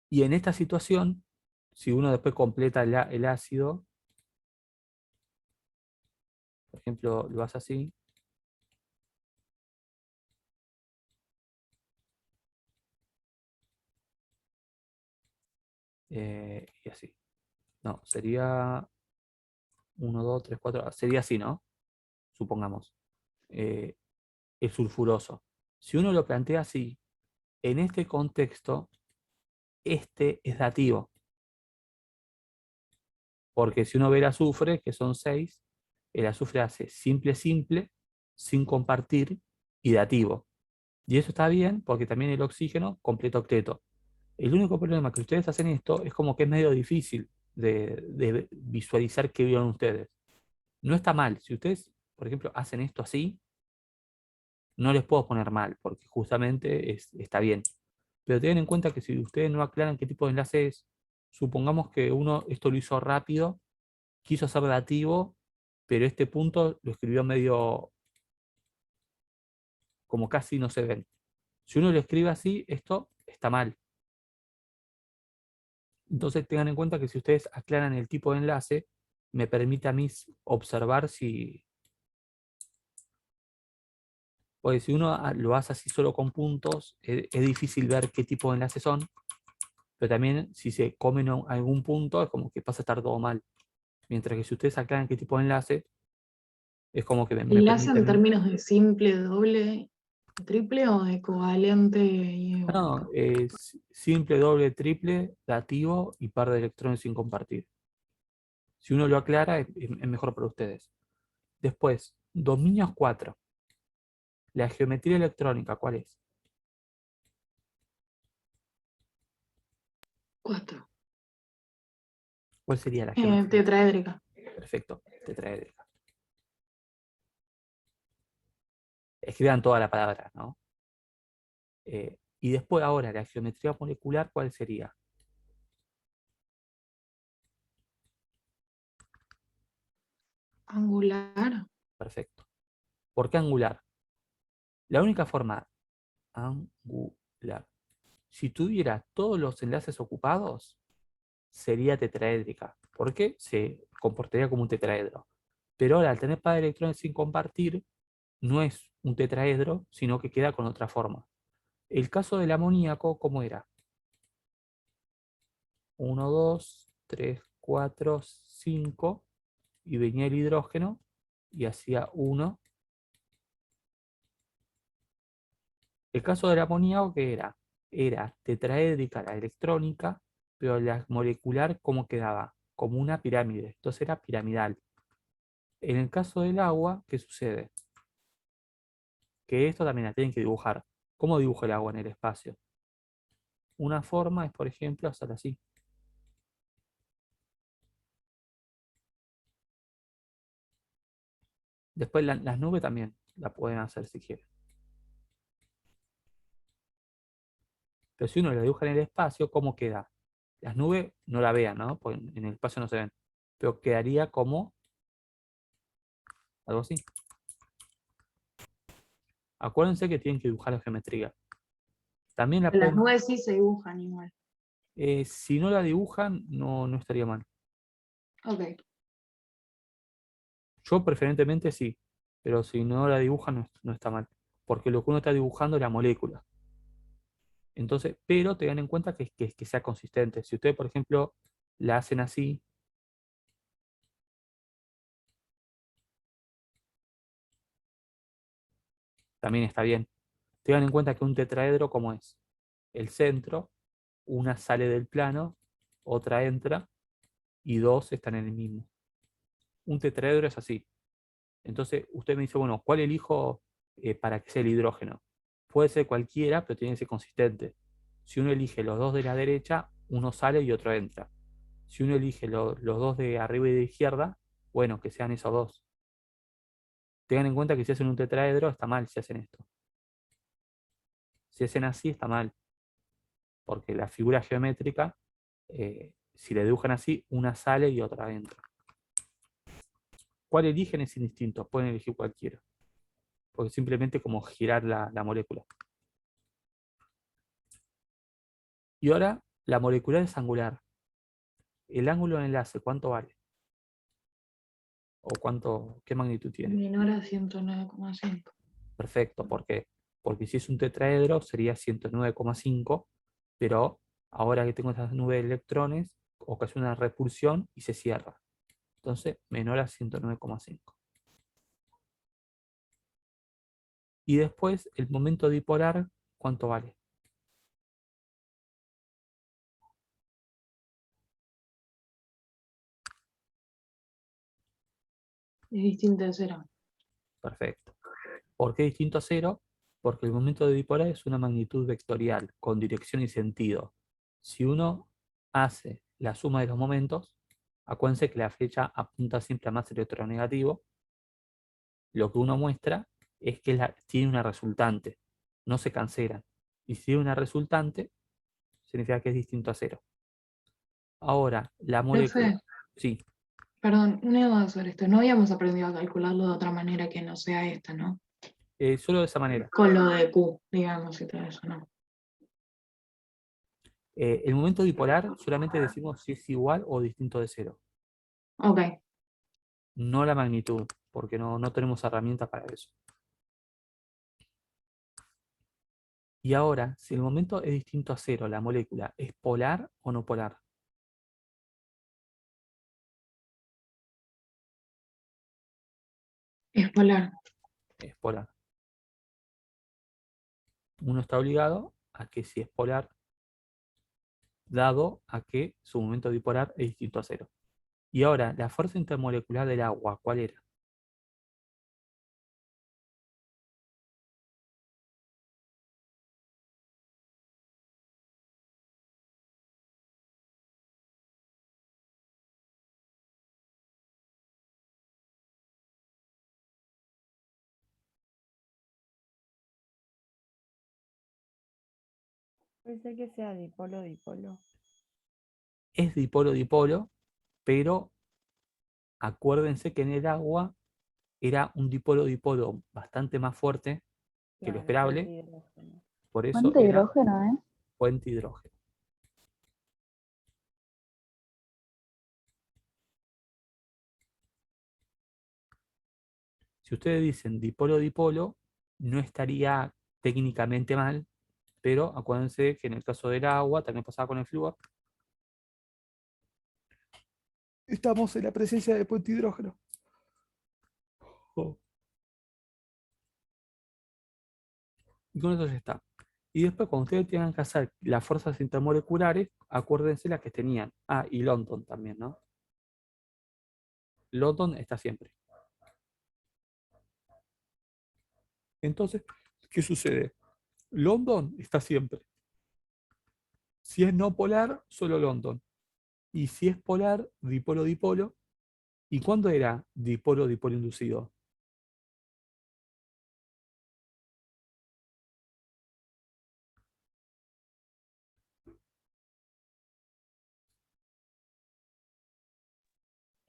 Y en esta situación, si uno después completa el ácido, por ejemplo, lo hace así, y así. No, sería 1, 2, 3, 4, sería así, ¿no? Supongamos. El sulfuroso. Si uno lo plantea así, en este contexto, este es dativo. Porque si uno ve el azufre, que son 6, el azufre hace simple, simple, sin compartir y dativo. Y eso está bien porque también el oxígeno completo octeto. El único problema que ustedes hacen esto es como que es medio difícil de visualizar qué vieron ustedes. No está mal. Si ustedes, por ejemplo, hacen esto así, no les puedo poner mal porque justamente está bien. Pero tengan en cuenta que si ustedes no aclaran qué tipo de enlace es, supongamos que uno esto lo hizo rápido, quiso hacer dativo, pero este punto lo escribió medio como casi no se ven. Si uno lo escribe así, esto está mal. Entonces tengan en cuenta que si ustedes aclaran el tipo de enlace, me permite a mí observar si... Porque si uno lo hace así solo con puntos, es difícil ver qué tipo de enlace son, pero también si se comen algún punto, es como que pasa a estar todo mal. Mientras que si ustedes aclaran qué tipo de enlace, es como que me ¿Enlace permite a en mí... términos de simple, doble, triple o de covalente y No, iónico? es simple, doble, triple, dativo y par de electrones sin compartir. Si uno lo aclara, es mejor para ustedes. Después, dominios 4. La geometría electrónica, ¿cuál es? 4. ¿Cuál sería la geometría? Tetraédrica. Perfecto, tetraédrica. Escriban toda la palabra, ¿no? Y después ahora, la geometría molecular, ¿cuál sería? Angular. Perfecto. ¿Por qué angular? La única forma angular. Si tuviera todos los enlaces ocupados, sería tetraédrica. ¿Por qué? Se comportaría como un tetraedro. Pero ahora, al tener par de electrones sin compartir, no es un tetraedro, sino que queda con otra forma. El caso del amoníaco, ¿cómo era? 1, 2, 3, 4, 5, y venía el hidrógeno y hacía 1. El caso del amoníaco, ¿qué era? Era tetraédrica la electrónica, pero la molecular, ¿cómo quedaba? Como una pirámide. Entonces era piramidal. En el caso del agua, ¿qué sucede? Que esto también la tienen que dibujar. ¿Cómo dibujo el agua en el espacio? Una forma es, por ejemplo, hacer así. Después las nubes también la pueden hacer si quieren. Pero si uno la dibuja en el espacio, ¿cómo queda? Las nubes no la vean, ¿no? Porque en el espacio no se ven. Pero quedaría como algo así. Acuérdense que tienen que dibujar la geometría. También la Las pueden... nubes sí se dibujan igual. Si no la dibujan, no estaría mal. Ok. Yo preferentemente sí, pero si no la dibujan no está mal. Porque lo que uno está dibujando es la molécula. Entonces, pero tengan en cuenta que sea consistente. Si ustedes, por ejemplo, la hacen así, también está bien. Tengan en cuenta que un tetraedro, ¿cómo es? El centro, una sale del plano, otra entra, y dos están en el mismo. Un tetraedro es así. Entonces, usted me dice, bueno, ¿cuál elijo para que sea el hidrógeno? Puede ser cualquiera, pero tiene que ser consistente. Si uno elige los dos de la derecha, uno sale y otro entra. Si uno elige los dos de arriba y de izquierda, bueno, que sean esos dos. Tengan en cuenta que si hacen un tetraedro, está mal si hacen esto. Si hacen así, está mal. Porque la figura geométrica, si la dibujan así, una sale y otra entra. ¿Cuál eligen? Es indistinto, pueden elegir cualquiera. Porque simplemente como girar la molécula. Y ahora, la molecular es angular. El ángulo de enlace, ¿cuánto vale? ¿O qué magnitud tiene? Menor a 109,5. Perfecto, ¿por qué? Porque si es un tetraedro sería 109,5, pero Ahora que tengo esta nube de electrones, ocasiona una repulsión y se cierra. Entonces, menor a 109,5. Y después, el momento dipolar, ¿cuánto vale? Es distinto de cero. Perfecto. ¿Por qué distinto a cero? Porque el momento de dipolar es una magnitud vectorial, con dirección y sentido. Si uno hace la suma de los momentos, acuérdense que la flecha apunta siempre a más electronegativo, lo que uno muestra es que tiene una resultante, no se cancelan. Y si tiene una resultante, significa que es distinto a cero. Ahora, la molécula. Profe, Sí, perdón, una duda sobre esto. No habíamos aprendido a calcularlo de otra manera que no sea esta, ¿no? solo de esa manera. Con lo de Q, digamos, y todo eso, ¿no? El momento dipolar solamente decimos si es igual o distinto de cero, Ok. no la magnitud, porque no tenemos herramientas para eso. Y ahora, si el momento es distinto a cero, la molécula, ¿es polar o no polar? Es polar. Es polar. Uno está obligado a que si es polar, dado a que su momento dipolar es distinto a cero. Y ahora, la fuerza intermolecular del agua, ¿cuál era? Puede ser que sea dipolo, dipolo. Es dipolo-dipolo, pero acuérdense que en el agua era un dipolo-dipolo bastante más fuerte que lo Claro, esperable, fuente hidrógeno. por eso ¿Cuánto era hidrógeno, eh? fuente hidrógeno. Si ustedes dicen dipolo-dipolo, no estaría técnicamente mal, pero acuérdense que en el caso del agua, también pasaba con el flúor, estamos en la presencia de puente hidrógeno. Oh. Y con eso ya está. Y después, cuando ustedes tengan que hacer las fuerzas intermoleculares, acuérdense las que tenían. Ah, y London también, ¿no? London está siempre. Entonces, ¿qué sucede? London está siempre. Si es no polar, solo London. Y si es polar, dipolo-dipolo. ¿Y cuándo era dipolo-dipolo inducido?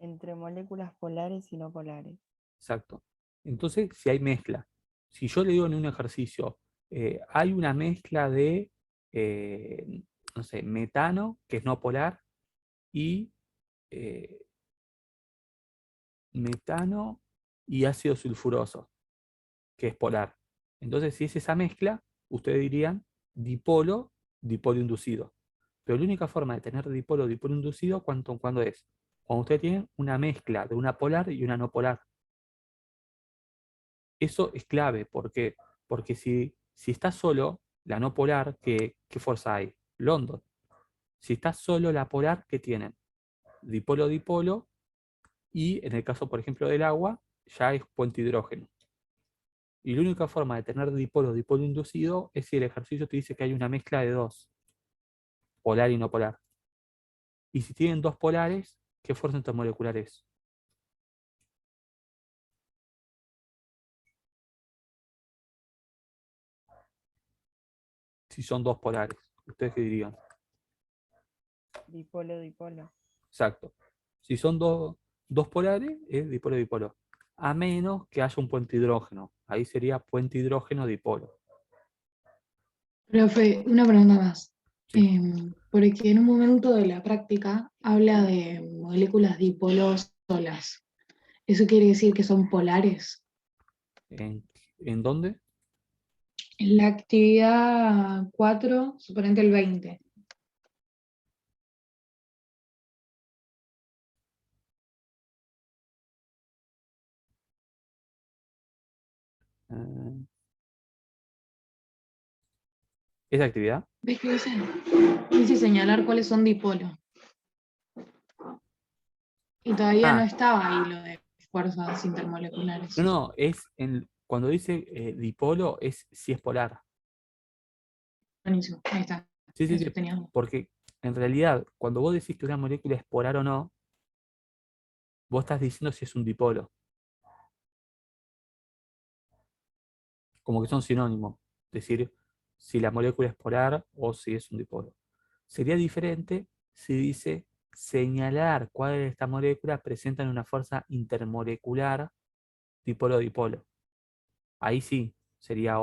Entre moléculas polares y no polares. Exacto. Entonces, si hay mezcla. Si yo le digo en un ejercicio, hay una mezcla de, no sé, metano, que es no polar, y eh, metano y ácido sulfuroso, que es polar. Entonces, si es esa mezcla, ustedes dirían dipolo, dipolo inducido. Pero la única forma de tener dipolo, dipolo inducido, ¿cuándo es? Cuando ustedes tienen una mezcla de una polar y una no polar. Eso es clave, ¿por qué? Porque si está solo la no polar, ¿qué fuerza hay? London. Si está solo la polar, ¿qué tienen? Dipolo-dipolo, y en el caso, por ejemplo, del agua, ya es puente hidrógeno. Y la única forma de tener dipolo-dipolo inducido es si el ejercicio te dice que hay una mezcla de dos, polar y no polar. Y si tienen dos polares, ¿qué fuerza intermolecular es? Si son dos polares, ¿ustedes qué dirían? Dipolo, dipolo. Exacto. Si son dos polares, es dipolo-dipolo. A menos que haya un puente hidrógeno. Ahí sería puente hidrógeno-dipolo. Profe, una pregunta más. Sí. Porque en un momento de la práctica habla de moléculas dipolos solas. ¿Eso quiere decir que son polares? ¿En dónde? En la actividad 4, suponete el 20. esa actividad. ¿Ves que dice señalar cuáles son dipolos? Y todavía no Ah, estaba ahí lo de fuerzas intermoleculares. no, cuando dice dipolo es si es polar. Buenísimo, ahí está. Sí, sí, Eso sí. tenía duda. Porque en realidad, cuando vos decís que una molécula es polar o no, vos estás diciendo si es un dipolo. Como que son sinónimos. Es decir, si la molécula es polar o si es un dipolo. Sería diferente si dice señalar cuáles de estas moléculas presentan una fuerza intermolecular dipolo-dipolo. Ahí sí sería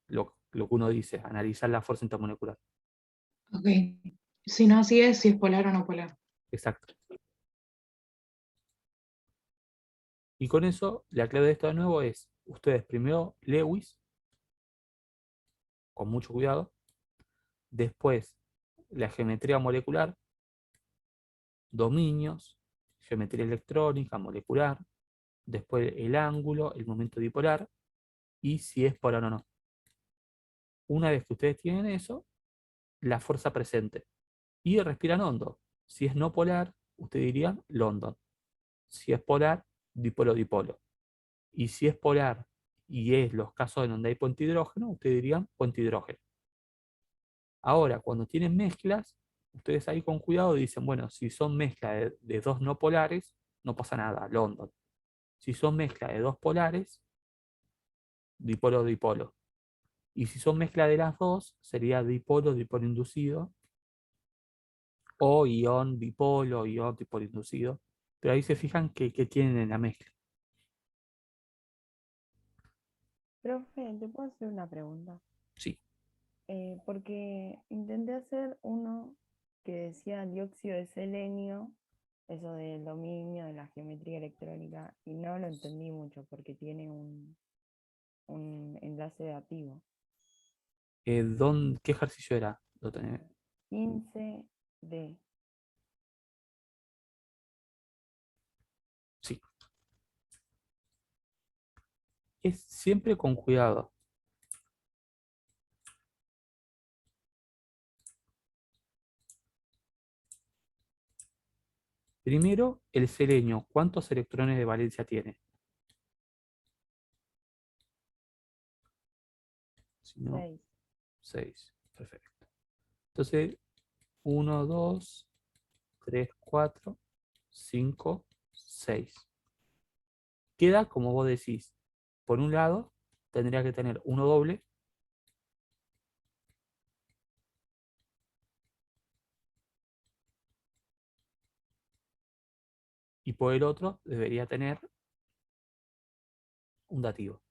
lo que uno dice, analizar la fuerza intermolecular. Ok. Si no, así es si es polar o no polar. Exacto. Y con eso, la clave de esto de nuevo es, ustedes primero Lewis, con mucho cuidado, después la geometría molecular, dominios, geometría electrónica, molecular, después el ángulo, el momento dipolar, y si es polar o no. Una vez que ustedes tienen eso, la fuerza presente. Y respiran hondo. Si es no polar, ustedes dirían London. Si es polar, dipolo-dipolo. Y si es polar y es los casos en donde hay puente hidrógeno, ustedes dirían puente hidrógeno. Ahora, cuando tienen mezclas, ustedes ahí con cuidado dicen, bueno, si son mezclas de dos no polares, no pasa nada, London. Si son mezclas de dos polares, dipolo-dipolo. Y si son mezcla de las dos, sería dipolo-dipolo inducido, o ion dipolo, ion dipolo inducido. Pero ahí se fijan que tienen en la mezcla. Profe, ¿te puedo hacer una pregunta? Sí. Porque intenté hacer uno que decía dióxido de selenio, eso del dominio, de la geometría electrónica, y no lo entendí mucho porque tiene un enlace dativo. ¿Qué ejercicio era? Lo tenés. 15D. Sí. Es siempre con cuidado. Primero, el selenio. ¿Cuántos electrones de valencia tiene? Si no, 6. 6. Perfecto. Entonces, 1, 2, 3, 4, 5, 6. Queda como vos decís. Por un lado, tendría que tener uno doble. Y por el otro, debería tener un dativo.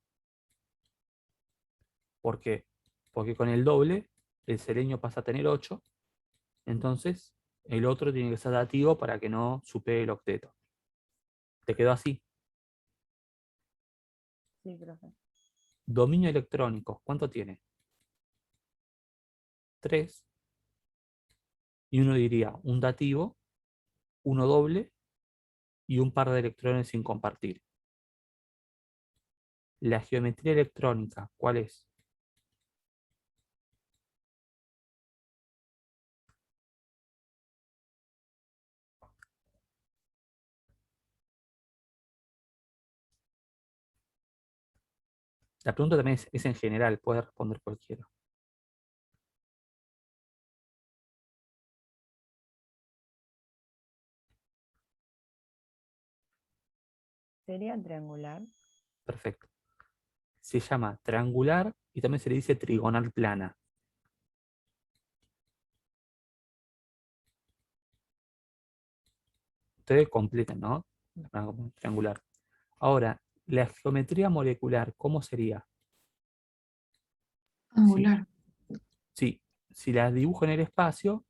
¿Por qué? Porque con el doble, el selenio pasa a tener 8. Entonces, el otro tiene que ser dativo para que no supere el octeto. ¿Te quedó así? Sí, profe. Dominio electrónico, ¿cuánto tiene? 3. Y uno diría un dativo, uno doble y un par de electrones sin compartir. La geometría electrónica, ¿cuál es? La pregunta también es en general, puede responder cualquiera. ¿Sería triangular? Perfecto. Se llama triangular y también se le dice trigonal plana. Ustedes completan, ¿no? Triangular. Ahora, la geometría molecular, ¿cómo sería? Si, Angular. si la dibujo en el espacio,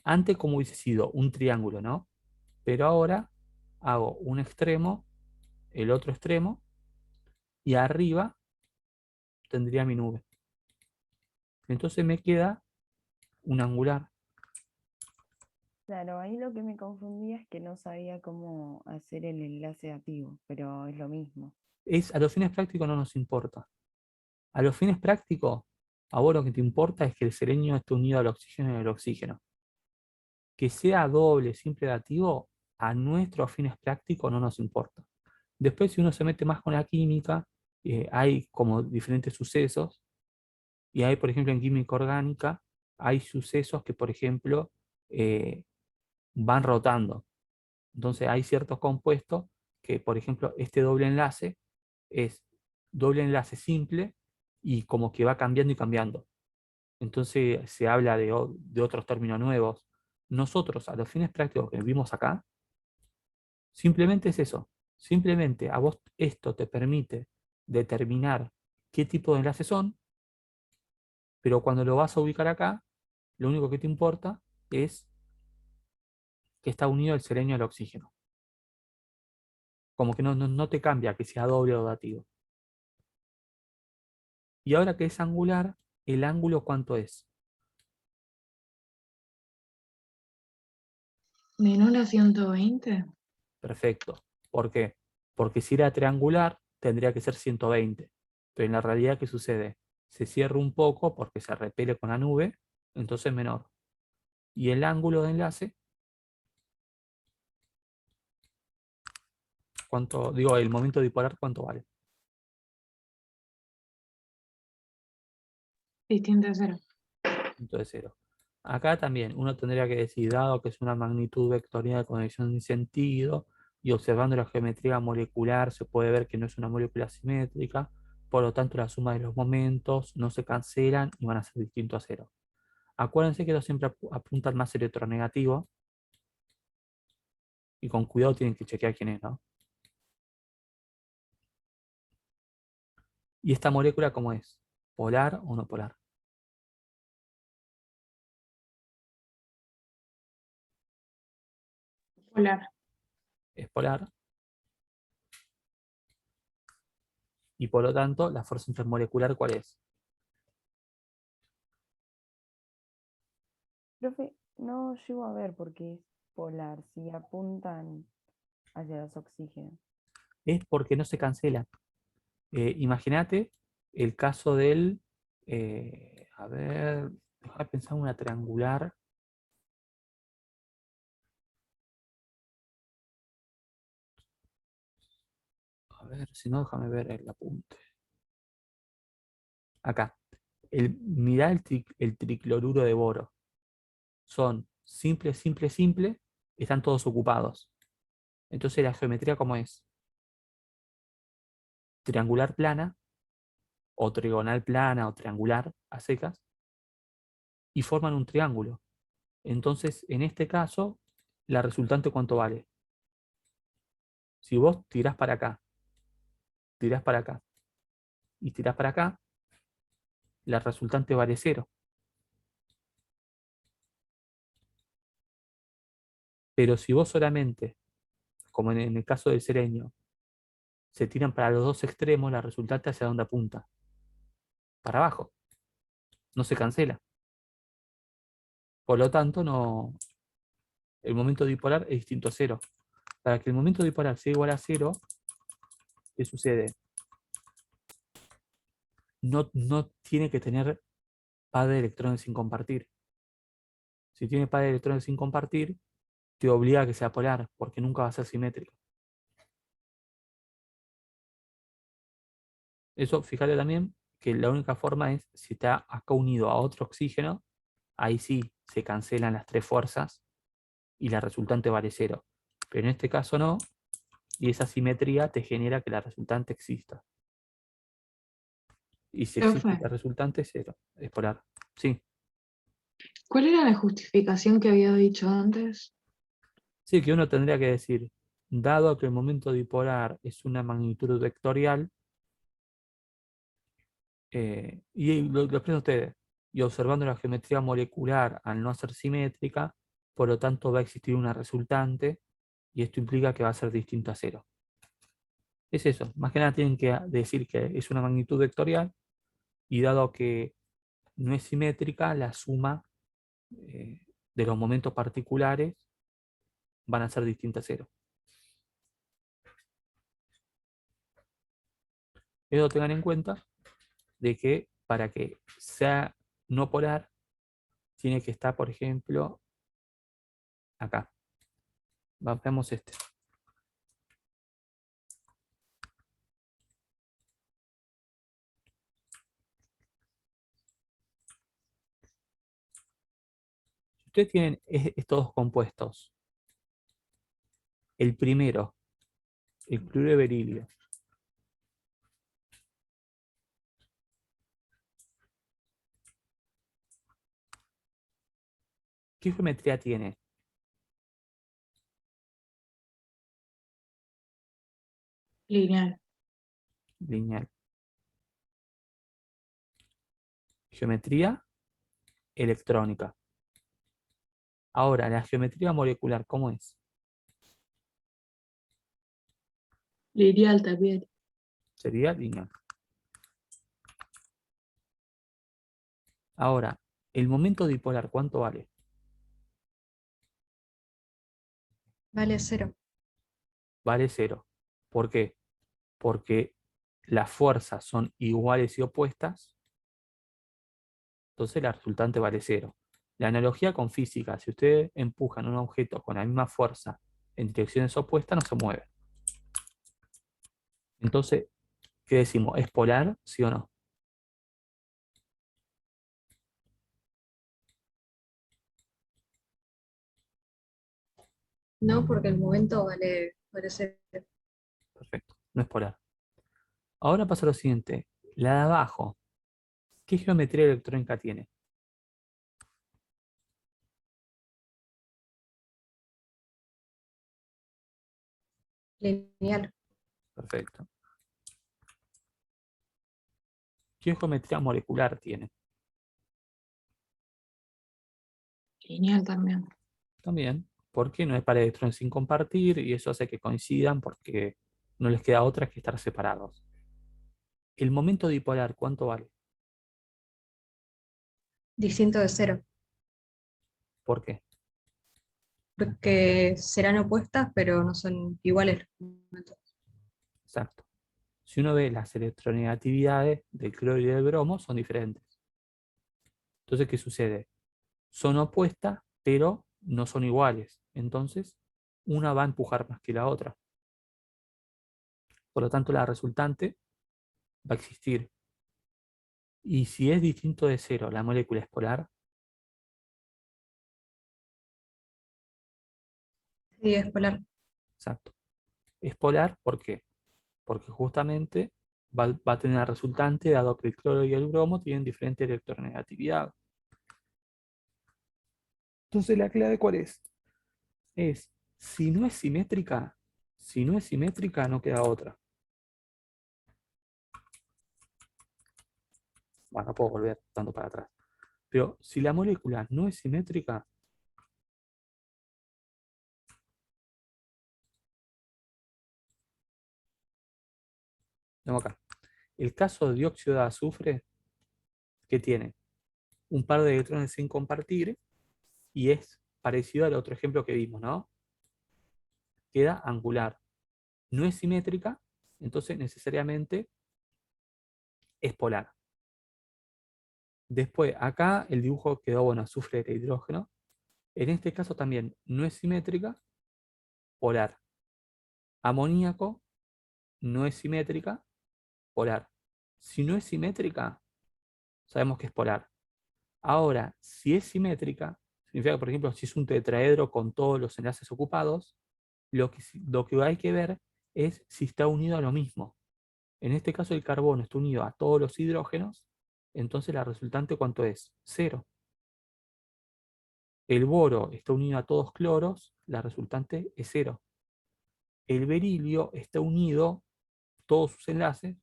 antes como hubiese sido un triángulo, ¿no? Pero ahora hago un extremo, el otro extremo, y arriba tendría mi nube. Entonces me queda un angular. Claro, ahí lo que me confundía es que no sabía cómo hacer el enlace dativo, pero es lo mismo. A los fines prácticos no nos importa. A los fines prácticos, a vos lo que te importa es que el selenio esté unido al oxígeno y al oxígeno. Que sea doble, simple, dativo, a nuestros fines prácticos no nos importa. Después, si uno se mete más con la química, hay como diferentes sucesos, y hay, por ejemplo, en química orgánica, hay sucesos que, por ejemplo, van rotando. Entonces, hay ciertos compuestos que, por ejemplo, este doble enlace es doble enlace simple y como que va cambiando y cambiando. Entonces, se habla de otros términos nuevos. Nosotros, a los fines prácticos que vimos acá, simplemente es eso. Simplemente a vos esto te permite determinar qué tipo de enlaces son, pero cuando lo vas a ubicar acá, lo único que te importa es que está unido el selenio al oxígeno. Como que no te cambia que sea doble o dativo. Y ahora que es angular, ¿el ángulo cuánto es? ¿Menor a 120? Perfecto. ¿Por qué? Porque si era triangular, tendría que ser 120. Pero en la realidad, ¿qué sucede? Se cierra un poco porque se repele con la nube, entonces es menor. Y el ángulo de enlace, ¿cuánto? Digo, el momento dipolar, ¿cuánto vale? Distinto a 0. Punto de cero. Acá también uno tendría que decir, dado que es una magnitud vectorial de conexión sin sentido, y observando la geometría molecular se puede ver que no es una molécula simétrica, por lo tanto la suma de los momentos no se cancelan y van a ser distintos a cero. Acuérdense que ellos siempre apuntan más electronegativo, y con cuidado tienen que chequear quién es, ¿no? ¿Y esta molécula cómo es? ¿Polar o no polar? Polar. Es polar, y por lo tanto la fuerza intermolecular, ¿cuál es? Profe, no llego a ver por qué es polar, si apuntan hacia los oxígenos. Es porque no se cancela. Imagínate el caso del, a ver, déjame pensar una triangular. A ver, si no, déjame ver el apunte. Acá. Mirá el tricloruro de boro. Son simple, simple, simple. Están todos ocupados. Entonces la geometría, ¿cómo es? Triangular plana, o trigonal plana, o triangular a secas, y forman un triángulo. Entonces, en este caso, la resultante, ¿cuánto vale? Si vos tirás para acá, tirás para acá y tirás para acá, la resultante vale 0. Pero si vos solamente, como en el caso del selenio, se tiran para los dos extremos, la resultante hacia dónde apunta. Para abajo. No se cancela. Por lo tanto, el momento dipolar es distinto a 0. Para que el momento dipolar sea igual a 0, ¿qué sucede? No tiene que tener par de electrones sin compartir. Si tiene par de electrones sin compartir, te obliga a que sea polar, porque nunca va a ser simétrico. Eso, fíjate también que la única forma es si está acá unido a otro oxígeno, ahí sí se cancelan las tres fuerzas y la resultante vale 0. Pero en este caso no, y esa simetría te genera que la resultante exista. Y si existe Profe, la resultante, es 0, es polar. Sí, ¿cuál era la justificación que había dicho antes? sí, que uno tendría que decir, dado que el momento dipolar es una magnitud vectorial, y lo expreso a ustedes, y observando la geometría molecular al no ser simétrica, por lo tanto va a existir una resultante, y esto implica que va a ser distinto a 0. Es eso, más que nada tienen que decir que es una magnitud vectorial, y dado que no es simétrica, la suma de los momentos particulares van a ser distintas a 0. Eso tengan en cuenta. de que para que sea no polar, tiene que estar, por ejemplo, acá. Veamos este. Si ustedes tienen estos dos compuestos, el primero, el cloruro de berilio, ¿qué geometría tiene? Lineal. Lineal. Geometría electrónica. Ahora, la geometría molecular, ¿cómo es? Lineal también. Sería lineal. Ahora, el momento dipolar, ¿cuánto vale? Vale 0. Vale 0. ¿Por qué? Porque las fuerzas son iguales y opuestas, entonces la resultante vale 0. La analogía con física, si ustedes empujan un objeto con la misma fuerza en direcciones opuestas, no se mueve. Entonces, ¿qué decimos? ¿Es polar, sí o no? No, porque el momento vale 0. Perfecto, no es polar. Ahora pasa lo siguiente. La de abajo, ¿qué geometría electrónica tiene? Lineal. Perfecto. ¿Qué geometría molecular tiene? Lineal también. También, porque no es para electrones sin compartir y eso hace que coincidan porque no les queda otra que estar separados. El momento dipolar, ¿cuánto vale? Distinto de 0. ¿Por qué? Porque serán opuestas, pero no son iguales los momentos. Exacto. Si uno ve las electronegatividades del cloro y del bromo, son diferentes. Entonces, ¿qué sucede? Son opuestas, pero no son iguales. Entonces, una va a empujar más que la otra. Por lo tanto, la resultante va a existir. Y si es distinto de 0, la molécula es polar. Sí, es polar. Exacto. Es polar, ¿por qué? Porque justamente va a tener una resultante, dado que el cloro y el bromo tienen diferente electronegatividad. Entonces, ¿la clave cuál es? Es, si no es simétrica, no queda otra. Bueno, no puedo volver tanto para atrás. Pero si la molécula no es simétrica, tengo acá. El caso de dióxido de azufre, que tiene un par de electrones sin compartir, y es parecido al otro ejemplo que vimos, ¿no? Queda angular. No es simétrica, entonces necesariamente es polar. Después, acá el dibujo quedó, bueno, azufre de hidrógeno. En este caso también no es simétrica, polar. Amoníaco no es simétrica, polar. Si no es simétrica, sabemos que es polar. Ahora, si es simétrica, significa que, por ejemplo, si es un tetraedro con todos los enlaces ocupados, lo que hay que ver es si está unido a lo mismo. En este caso, el carbono está unido a todos los hidrógenos, entonces la resultante, ¿cuánto es? 0. El boro está unido a todos cloros, la resultante es 0. El berilio está unido, todos sus enlaces,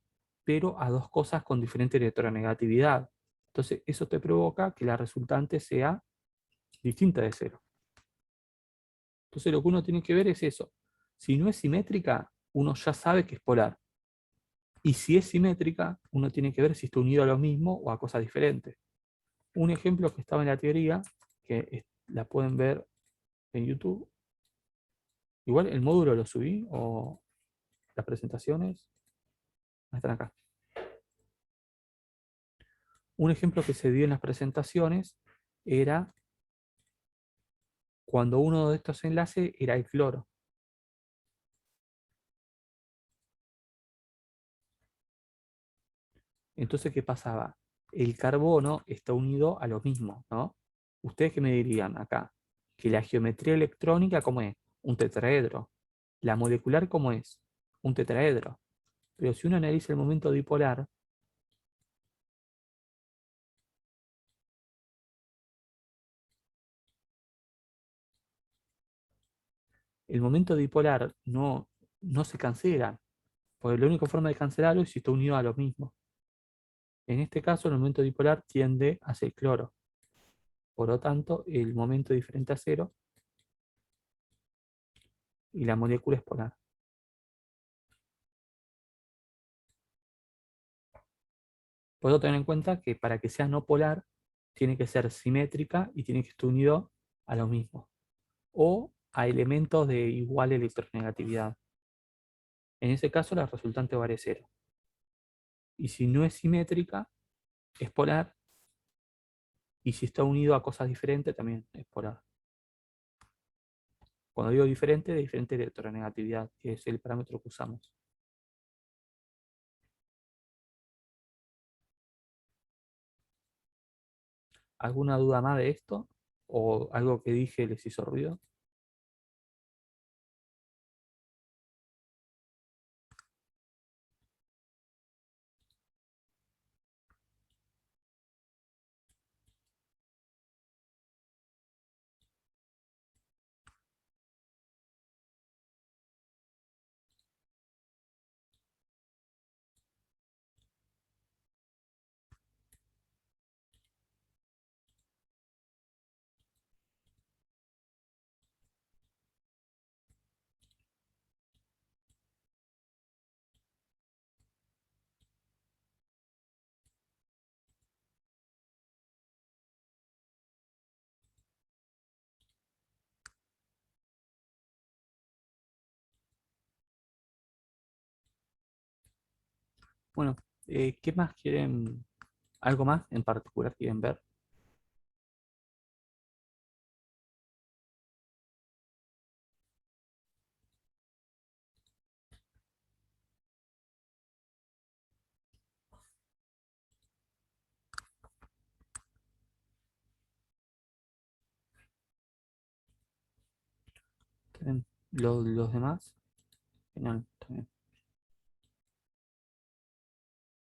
pero a dos cosas con diferente electronegatividad. Entonces, eso te provoca que la resultante sea distinta de 0. Entonces, lo que uno tiene que ver es eso. Si no es simétrica, uno ya sabe que es polar. Y si es simétrica, uno tiene que ver si está unido a lo mismo o a cosas diferentes. Un ejemplo que estaba en la teoría, que la pueden ver en YouTube. Igual el módulo lo subí o las presentaciones están acá. Un ejemplo que se dio en las presentaciones era cuando uno de estos enlaces era el cloro. Entonces, ¿qué pasaba? El carbono está unido a lo mismo, ¿no? ¿Ustedes qué me dirían acá? Que la geometría electrónica, ¿cómo es? Un tetraedro. La molecular, ¿cómo es? Un tetraedro. Pero si uno analiza el momento dipolar, el momento dipolar no se cancela, porque la única forma de cancelarlo es si está unido a lo mismo. En este caso, el momento dipolar tiende hacia el cloro. Por lo tanto, el momento es diferente a cero y la molécula es polar. Puedo tener en cuenta que para que sea no polar, tiene que ser simétrica y tiene que estar unido a lo mismo. O a elementos de igual electronegatividad. En ese caso, la resultante vale cero. Y si no es simétrica, es polar. Y si está unido a cosas diferentes, también es polar. Cuando digo diferente, de diferente electronegatividad, que es el parámetro que usamos. ¿Alguna duda más de esto? ¿O algo que dije les hizo ruido? Bueno, ¿qué más quieren? ¿Algo más en particular quieren ver? ¿Quieren los demás? Genial, también.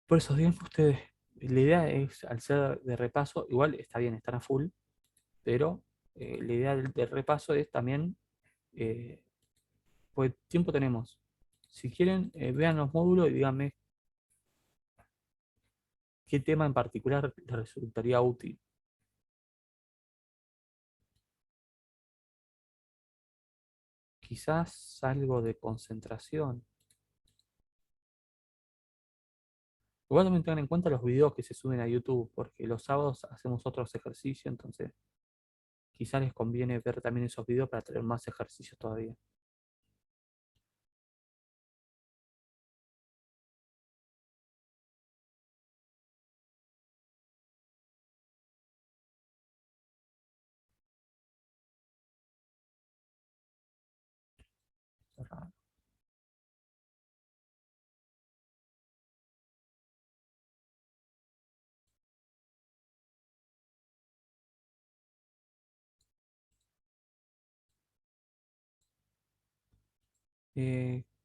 Por eso, digan ustedes, la idea es, al ser de repaso, igual está bien, están a full, pero la idea del repaso es también, pues tiempo tenemos. Si quieren, vean los módulos y díganme qué tema en particular les resultaría útil. Quizás algo de concentración. Igual también tengan en cuenta los videos que se suben a YouTube, porque los sábados hacemos otros ejercicios, entonces quizás les conviene ver también esos videos para tener más ejercicios todavía.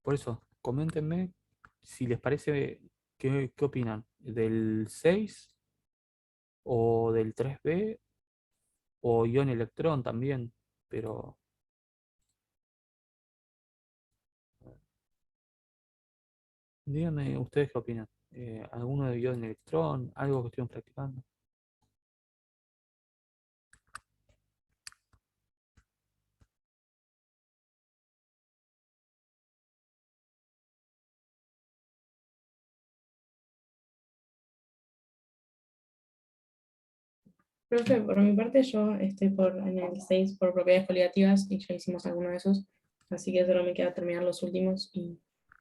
Por eso, coméntenme si les parece, qué opinan, del 6 o del 3B o ion electrón también, pero díganme ustedes qué opinan. ¿Alguno de ion electrón? ¿Algo que estuvieron practicando? Profe, por mi parte yo estoy en el 6 por propiedades coligativas y ya hicimos alguno de esos, así que solo me queda terminar los últimos y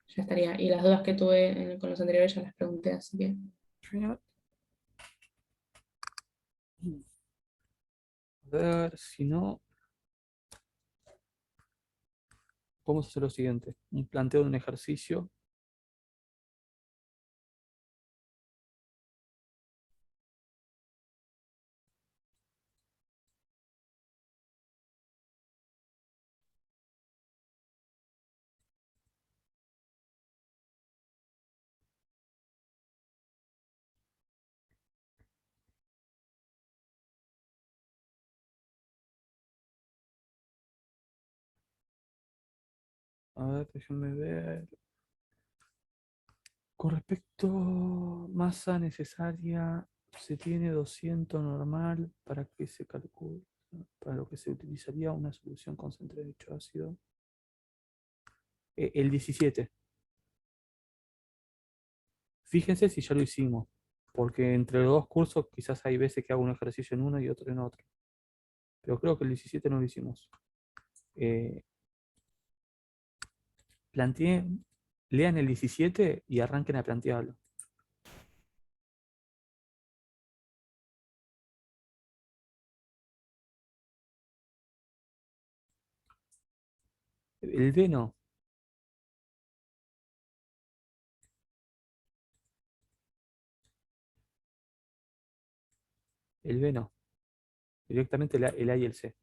ya estaría. Y las dudas que tuve con los anteriores ya las pregunté, así que Genial. A ver, si no, vamos a hacer lo siguiente. Un planteo de un ejercicio. A ver, déjenme ver. Con respecto a masa necesaria, se tiene 200 normal para que se calcule, para lo que se utilizaría una solución concentrada de dicho ácido. El 17. Fíjense si ya lo hicimos, porque entre los dos cursos quizás hay veces que hago un ejercicio en uno y otro en otro. Pero creo que el 17 no lo hicimos. Eh, planteen, lean el 17 y arranquen a plantearlo. El D no. El B no. Directamente el A y el C.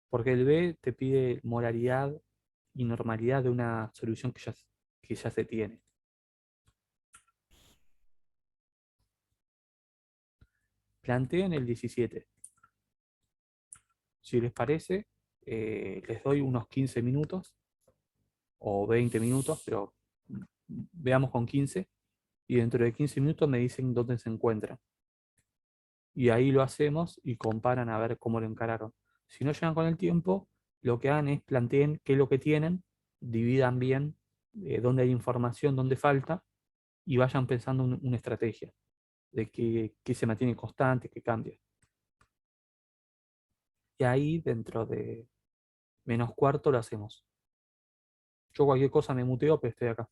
Porque el B te pide molaridad y normalidad de una solución que ya se tiene. Planteen el 17. Si les parece, les doy unos 15 minutos o 20 minutos, pero veamos con 15. Y dentro de 15 minutos me dicen dónde se encuentran. Y ahí lo hacemos y comparan a ver cómo lo encararon. Si no llegan con el tiempo, lo que hagan es planteen qué es lo que tienen, dividan bien dónde hay información, dónde falta, y vayan pensando una estrategia de qué se mantiene constante, qué cambia. Y ahí, dentro de menos cuarto, lo hacemos. Yo cualquier cosa me muteo, pero estoy acá.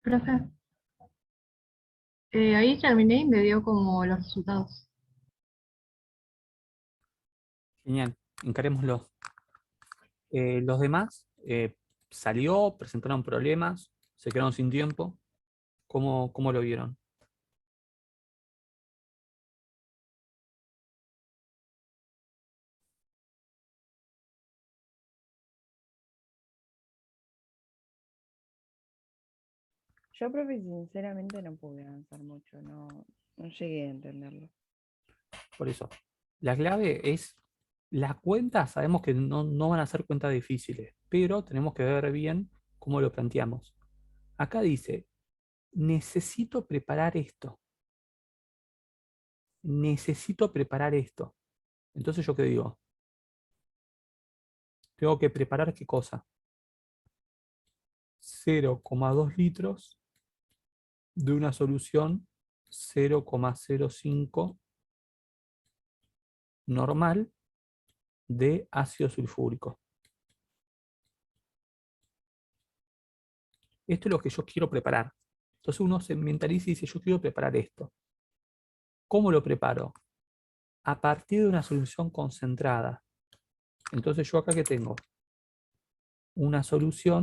Profe, ahí terminé y me dio como los resultados. Genial, encarémoslo. Los demás salió, presentaron problemas, se quedaron sin tiempo. ¿Cómo lo vieron? Yo, profe, sinceramente no pude avanzar mucho, no llegué a entenderlo. Por eso, la clave es, las cuentas, sabemos que no van a ser cuentas difíciles, pero tenemos que ver bien cómo lo planteamos. Acá dice, necesito preparar esto. Necesito preparar esto. Entonces, ¿yo qué digo? Tengo que preparar qué cosa. 0,2 litros de una solución 0,05 normal de ácido sulfúrico. Esto es lo que yo quiero preparar. Entonces uno se mentaliza y dice, yo quiero preparar esto. ¿Cómo lo preparo? A partir de una solución concentrada. Entonces yo acá que tengo una solución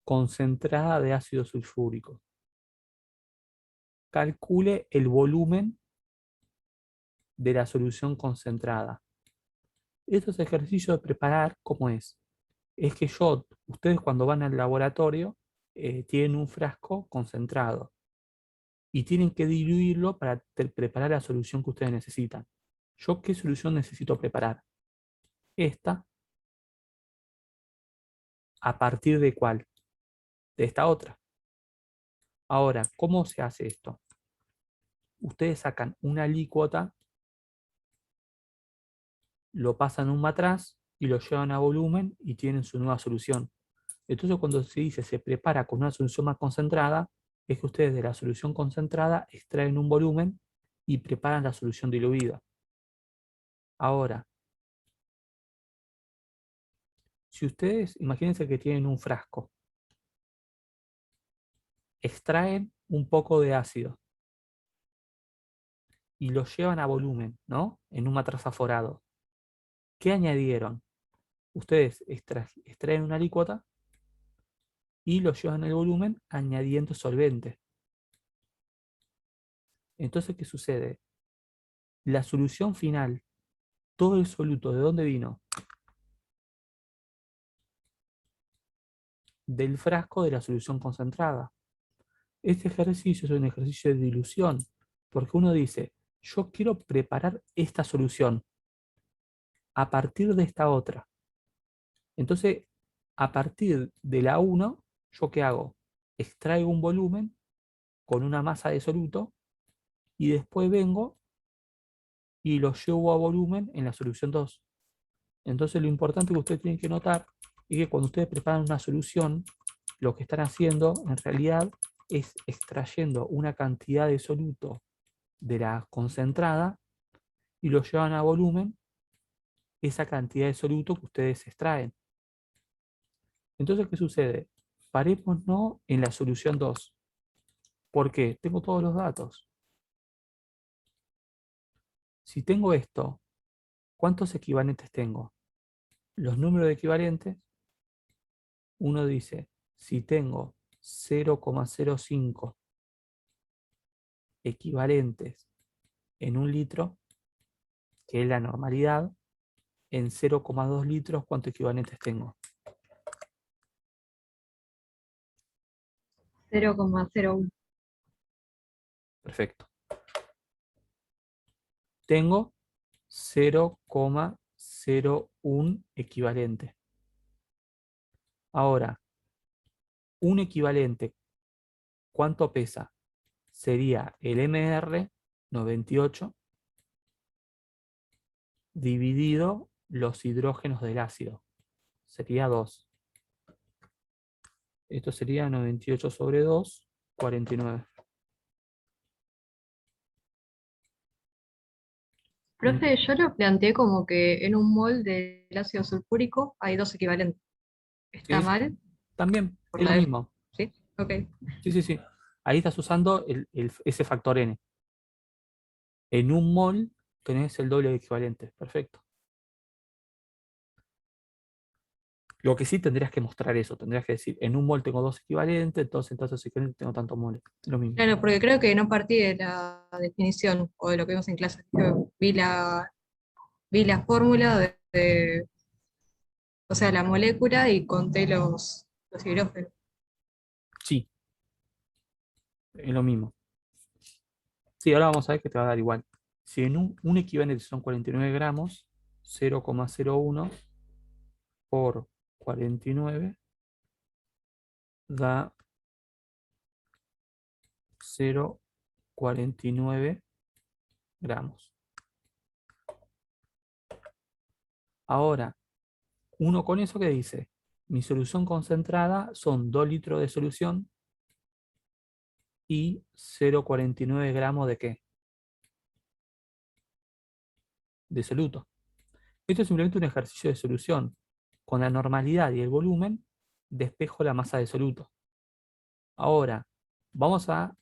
concentrada de ácido sulfúrico. Calcule el volumen de la solución concentrada. Estos ejercicios de preparar, ¿cómo es? Es que ustedes cuando van al laboratorio, tienen un frasco concentrado y tienen que diluirlo para preparar la solución que ustedes necesitan. ¿Yo qué solución necesito preparar? Esta, ¿a partir de cuál? De esta otra. Ahora, ¿cómo se hace esto? Ustedes sacan una alícuota, lo pasan a un matraz y lo llevan a volumen y tienen su nueva solución. Entonces, cuando se dice se prepara con una solución más concentrada, es que ustedes de la solución concentrada extraen un volumen y preparan la solución diluida. Ahora, si ustedes, imagínense que tienen un frasco, extraen un poco de ácido y lo llevan a volumen, ¿no? En un matraz aforado. ¿Qué añadieron? Ustedes extraen una alícuota y lo llevan al volumen añadiendo solvente. Entonces, ¿qué sucede? La solución final, todo el soluto, ¿de dónde vino? Del frasco de la solución concentrada. Este ejercicio es un ejercicio de dilución, porque uno dice, yo quiero preparar esta solución a partir de esta otra. Entonces, a partir de la 1, ¿yo qué hago? Extraigo un volumen con una masa de soluto y después vengo y lo llevo a volumen en la solución 2. Entonces, lo importante que ustedes tienen que notar es que cuando ustedes preparan una solución, lo que están haciendo en realidad es extrayendo una cantidad de soluto de la concentrada y lo llevan a volumen esa cantidad de soluto que ustedes extraen. Entonces, ¿qué sucede? Parémonos en la solución 2. ¿Por qué? Tengo todos los datos. Si tengo esto, ¿cuántos equivalentes tengo? Los números de equivalentes, uno dice, si tengo 0,05 equivalentes en un litro, que es la normalidad, en 0,2 litros, ¿cuántos equivalentes tengo? 0,01. Perfecto. Tengo 0,01 equivalente. Ahora, un equivalente, ¿cuánto pesa? Sería el MR 98 dividido los hidrógenos del ácido. Sería 2. Esto sería 98 sobre 2, 49. Profe, yo lo planteé como que en un mol del ácido sulfúrico hay dos equivalentes. ¿Está Sí, mal? también Por es lo la F. mismo. ¿Sí? Ok. Sí, sí, sí. Ahí estás usando ese factor n. En un mol tenés el doble de equivalentes. Perfecto. Lo que sí tendrías que mostrar eso. Tendrías que decir, en un mol tengo dos equivalentes, entonces equivalentes tengo tantos moles. Lo mismo. Claro, porque creo que no partí de la definición o de lo que vimos en clase. Yo vi la fórmula o sea, la molécula y conté los hidrógenos. Sí, es lo mismo. Sí, ahora vamos a ver que te va a dar igual. Si en un equivalente son 49 gramos, 0,01 por 49 da 0,49 gramos. Ahora, uno con eso que dice, mi solución concentrada son 2 litros de solución y 0,49 gramos de ¿qué? De soluto. Esto es simplemente un ejercicio de solución. Con la normalidad y el volumen, despejo la masa de soluto. Ahora, vamos a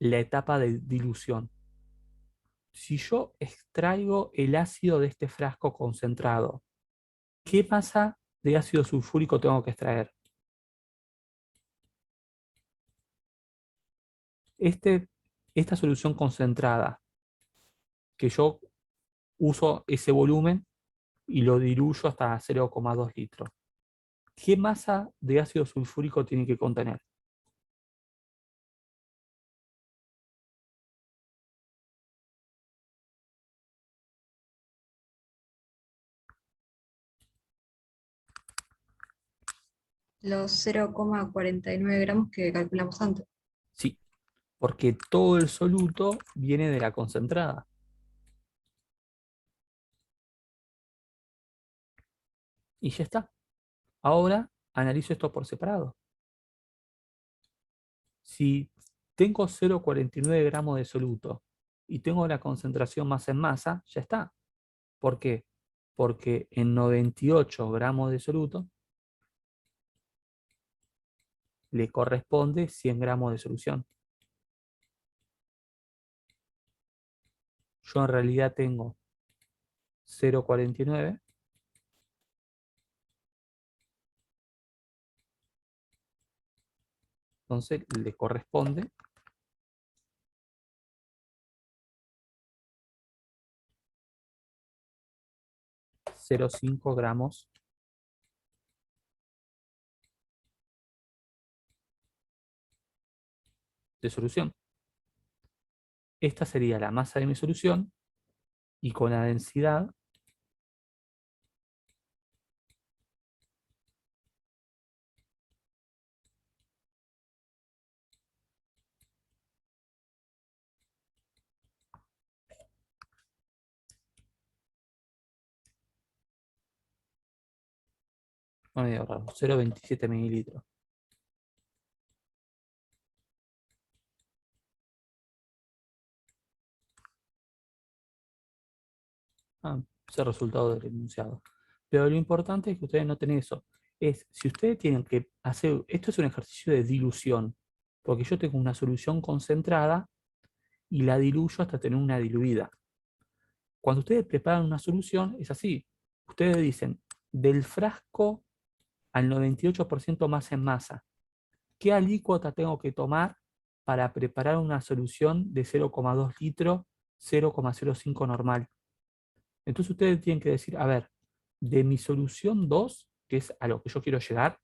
la etapa de dilución. Si yo extraigo el ácido de este frasco concentrado, ¿qué masa de ácido sulfúrico tengo que extraer? Esta solución concentrada, que yo uso ese volumen y lo diluyo hasta 0,2 litros. ¿Qué masa de ácido sulfúrico tiene que contener? Los 0,49 gramos que calculamos antes. Sí, porque todo el soluto viene de la concentrada. Y ya está. Ahora analizo esto por separado. Si tengo 0,49 gramos de soluto y tengo la concentración masa en masa, ya está. ¿Por qué? Porque en 98 gramos de soluto le corresponde 100 gramos de solución. Yo en realidad tengo 0,49, entonces le corresponde 0,5 gramos de solución. Esta sería la masa de mi solución y con la densidad medio raro, 0,27 mililitros. Ese resultado del enunciado. Pero lo importante es que ustedes noten eso. Si ustedes tienen que hacer, esto es un ejercicio de dilución, porque yo tengo una solución concentrada y la diluyo hasta tener una diluida. Cuando ustedes preparan una solución, es así. Ustedes dicen, del frasco al 98% más en masa, ¿qué alícuota tengo que tomar para preparar una solución de 0,2 litros, 0,05 normal? Entonces ustedes tienen que decir, a ver, de mi solución 2, que es a lo que yo quiero llegar,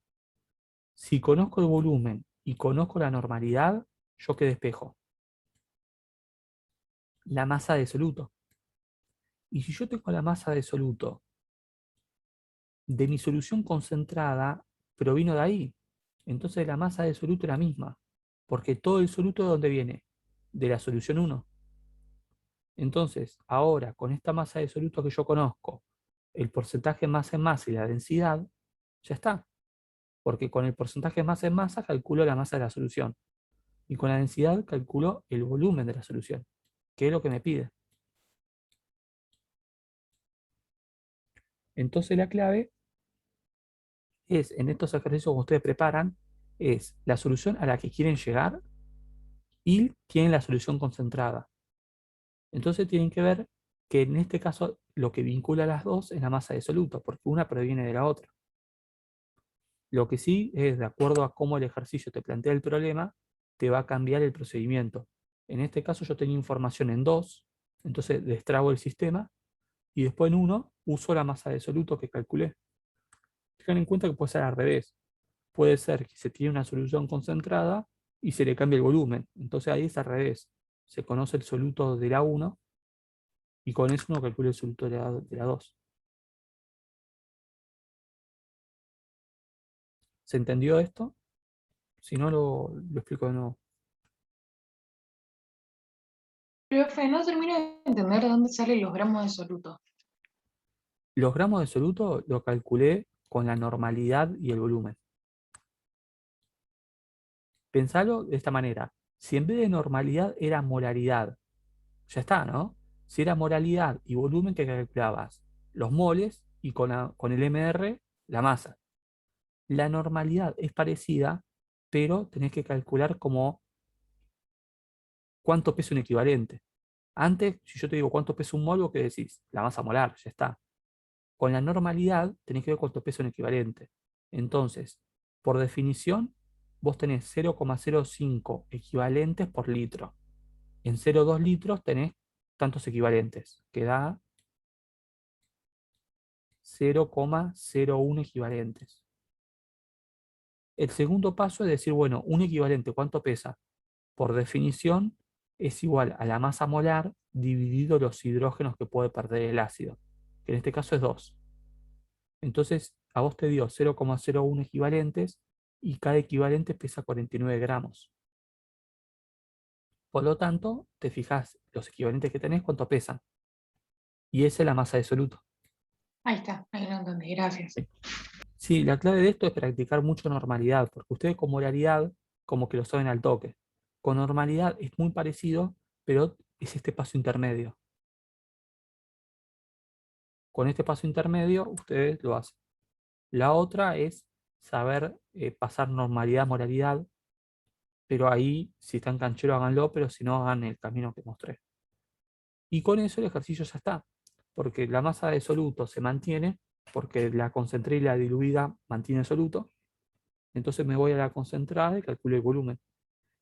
si conozco el volumen y conozco la normalidad, ¿yo qué despejo? La masa de soluto. Y si yo tengo la masa de soluto de mi solución concentrada, provino de ahí. Entonces la masa de soluto es la misma. Porque todo el soluto ¿de dónde viene? De la solución 1. Entonces, ahora, con esta masa de soluto que yo conozco, el porcentaje masa en masa y la densidad, ya está. Porque con el porcentaje masa en masa calculo la masa de la solución. Y con la densidad calculo el volumen de la solución, que es lo que me pide. Entonces la clave es, en estos ejercicios que ustedes preparan, es la solución a la que quieren llegar y tienen la solución concentrada. Entonces tienen que ver que en este caso lo que vincula a las dos es la masa de soluto, porque una proviene de la otra. Lo que sí es, de acuerdo a cómo el ejercicio te plantea el problema, te va a cambiar el procedimiento. En este caso yo tenía información en 2, entonces destrabo el sistema, y después en 1 uso la masa de soluto que calculé. Tengan en cuenta que puede ser al revés. Puede ser que se tiene una solución concentrada y se le cambia el volumen. Entonces ahí es al revés. Se conoce el soluto de la 1 y con eso uno calcula el soluto de la 2. ¿Se entendió esto? Si no, lo explico de nuevo. Profe, no termino de entender de dónde salen los gramos de soluto. Los gramos de soluto lo calculé con la normalidad y el volumen. Pensalo de esta manera. Si en vez de normalidad era molaridad, ya está, ¿no? Si era moralidad y volumen, ¿qué calculabas? Los moles y con el MR la masa. La normalidad es parecida, pero tenés que calcular como cuánto pesa un equivalente. Antes, si yo te digo cuánto pesa un mol, ¿vos qué decís? La masa molar, ya está. Con la normalidad tenés que ver cuánto pesa un equivalente. Entonces, por definición, vos tenés 0,05 equivalentes por litro. En 0,2 litros tenés tantos equivalentes, que da 0,01 equivalentes. El segundo paso es decir, bueno, un equivalente, ¿cuánto pesa? Por definición, es igual a la masa molar dividido los hidrógenos que puede perder el ácido, que en este caso es 2. Entonces, a vos te dio 0,01 equivalentes y cada equivalente pesa 49 gramos. Por lo tanto, te fijas los equivalentes que tenés, cuánto pesan. Y esa es la masa de soluto. Ahí lo entendí, gracias. Sí, la clave de esto es practicar mucho normalidad, porque ustedes con moralidad como que lo saben al toque. Con normalidad es muy parecido, pero es este paso intermedio. Con este paso intermedio ustedes lo hacen. La otra es saber pasar normalidad a moralidad, pero ahí, si están cancheros, háganlo, pero si no, hagan el camino que mostré. Y con eso el ejercicio ya está, porque la masa de soluto se mantiene, porque la concentrada y la diluida mantiene el soluto. Entonces me voy a la concentrada y calculo el volumen.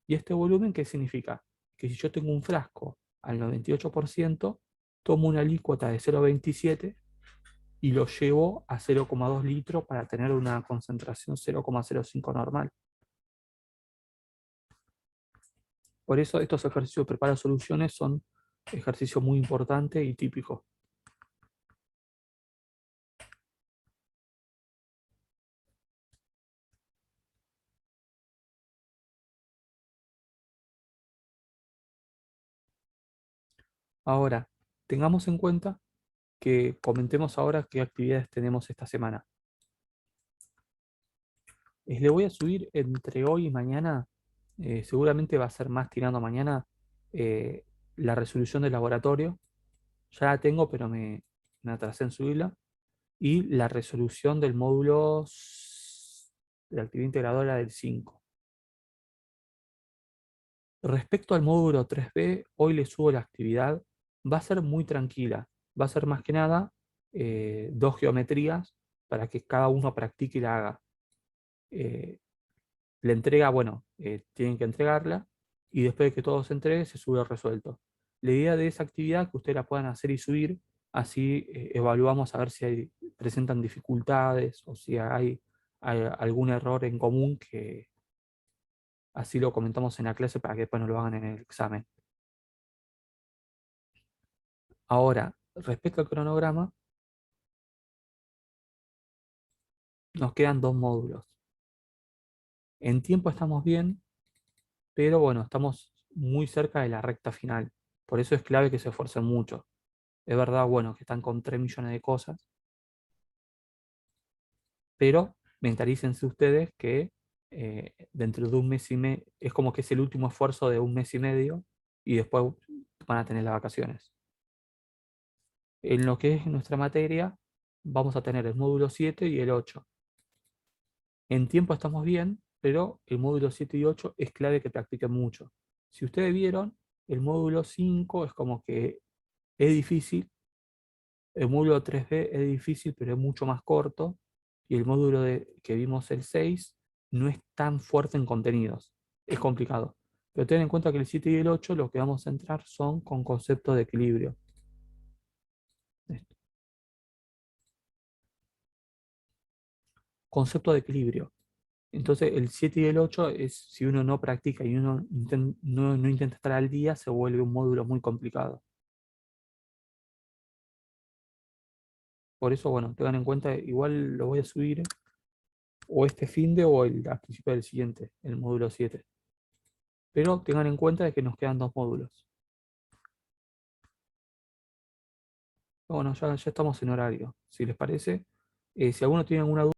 ¿Y este volumen qué significa? Que si yo tengo un frasco al 98%, tomo una alícuota de 0,27 y lo llevo a 0,2 litros para tener una concentración 0,05 normal. Por eso estos ejercicios de preparo soluciones son ejercicios muy importantes y típicos. Ahora, tengamos en cuenta que comentemos ahora qué actividades tenemos esta semana. Le voy a subir entre hoy y mañana, seguramente va a ser más tirando a mañana, eh, la resolución del laboratorio. Ya la tengo, pero me atrasé en subirla. Y la resolución del módulo de la actividad integradora del 5. Respecto al módulo 3B, hoy le subo la actividad. Va a ser muy tranquila. Va a ser más que nada 2 geometrías para que cada uno practique y la haga. La entrega, bueno, tienen que entregarla y después de que todo se entregue se sube resuelto. La idea de esa actividad es que ustedes la puedan hacer y subir, así evaluamos a ver si presentan dificultades o si hay algún error en común, que así lo comentamos en la clase para que después no lo hagan en el examen. Ahora, respecto al cronograma, nos quedan 2 módulos. En tiempo estamos bien, pero bueno, estamos muy cerca de la recta final. Por eso es clave que se esfuercen mucho. Es verdad, bueno, que están con 3 millones de cosas, pero mentalícense ustedes que dentro de un mes y medio, es como que es el último esfuerzo de un mes y medio y después van a tener las vacaciones. En lo que es nuestra materia, vamos a tener el módulo 7 y el 8. En tiempo estamos bien, pero el módulo 7 y 8 es clave que practiquen mucho. Si ustedes vieron, el módulo 5 es como que es difícil, el módulo 3B es difícil, pero es mucho más corto, y el módulo que vimos el 6 no es tan fuerte en contenidos, es complicado. Pero ten en cuenta que el 7 y el 8 lo que vamos a entrar son con conceptos de equilibrio. Esto. Concepto de equilibrio. Entonces el 7 y el 8 es, si uno no practica y uno no intenta estar al día, se vuelve un módulo muy complicado. Por eso, bueno, tengan en cuenta, igual lo voy a subir o este finde o a principio del siguiente, el módulo 7. Pero tengan en cuenta de que nos quedan 2 módulos. Bueno, ya estamos en horario. Si les parece, si alguno tiene alguna duda,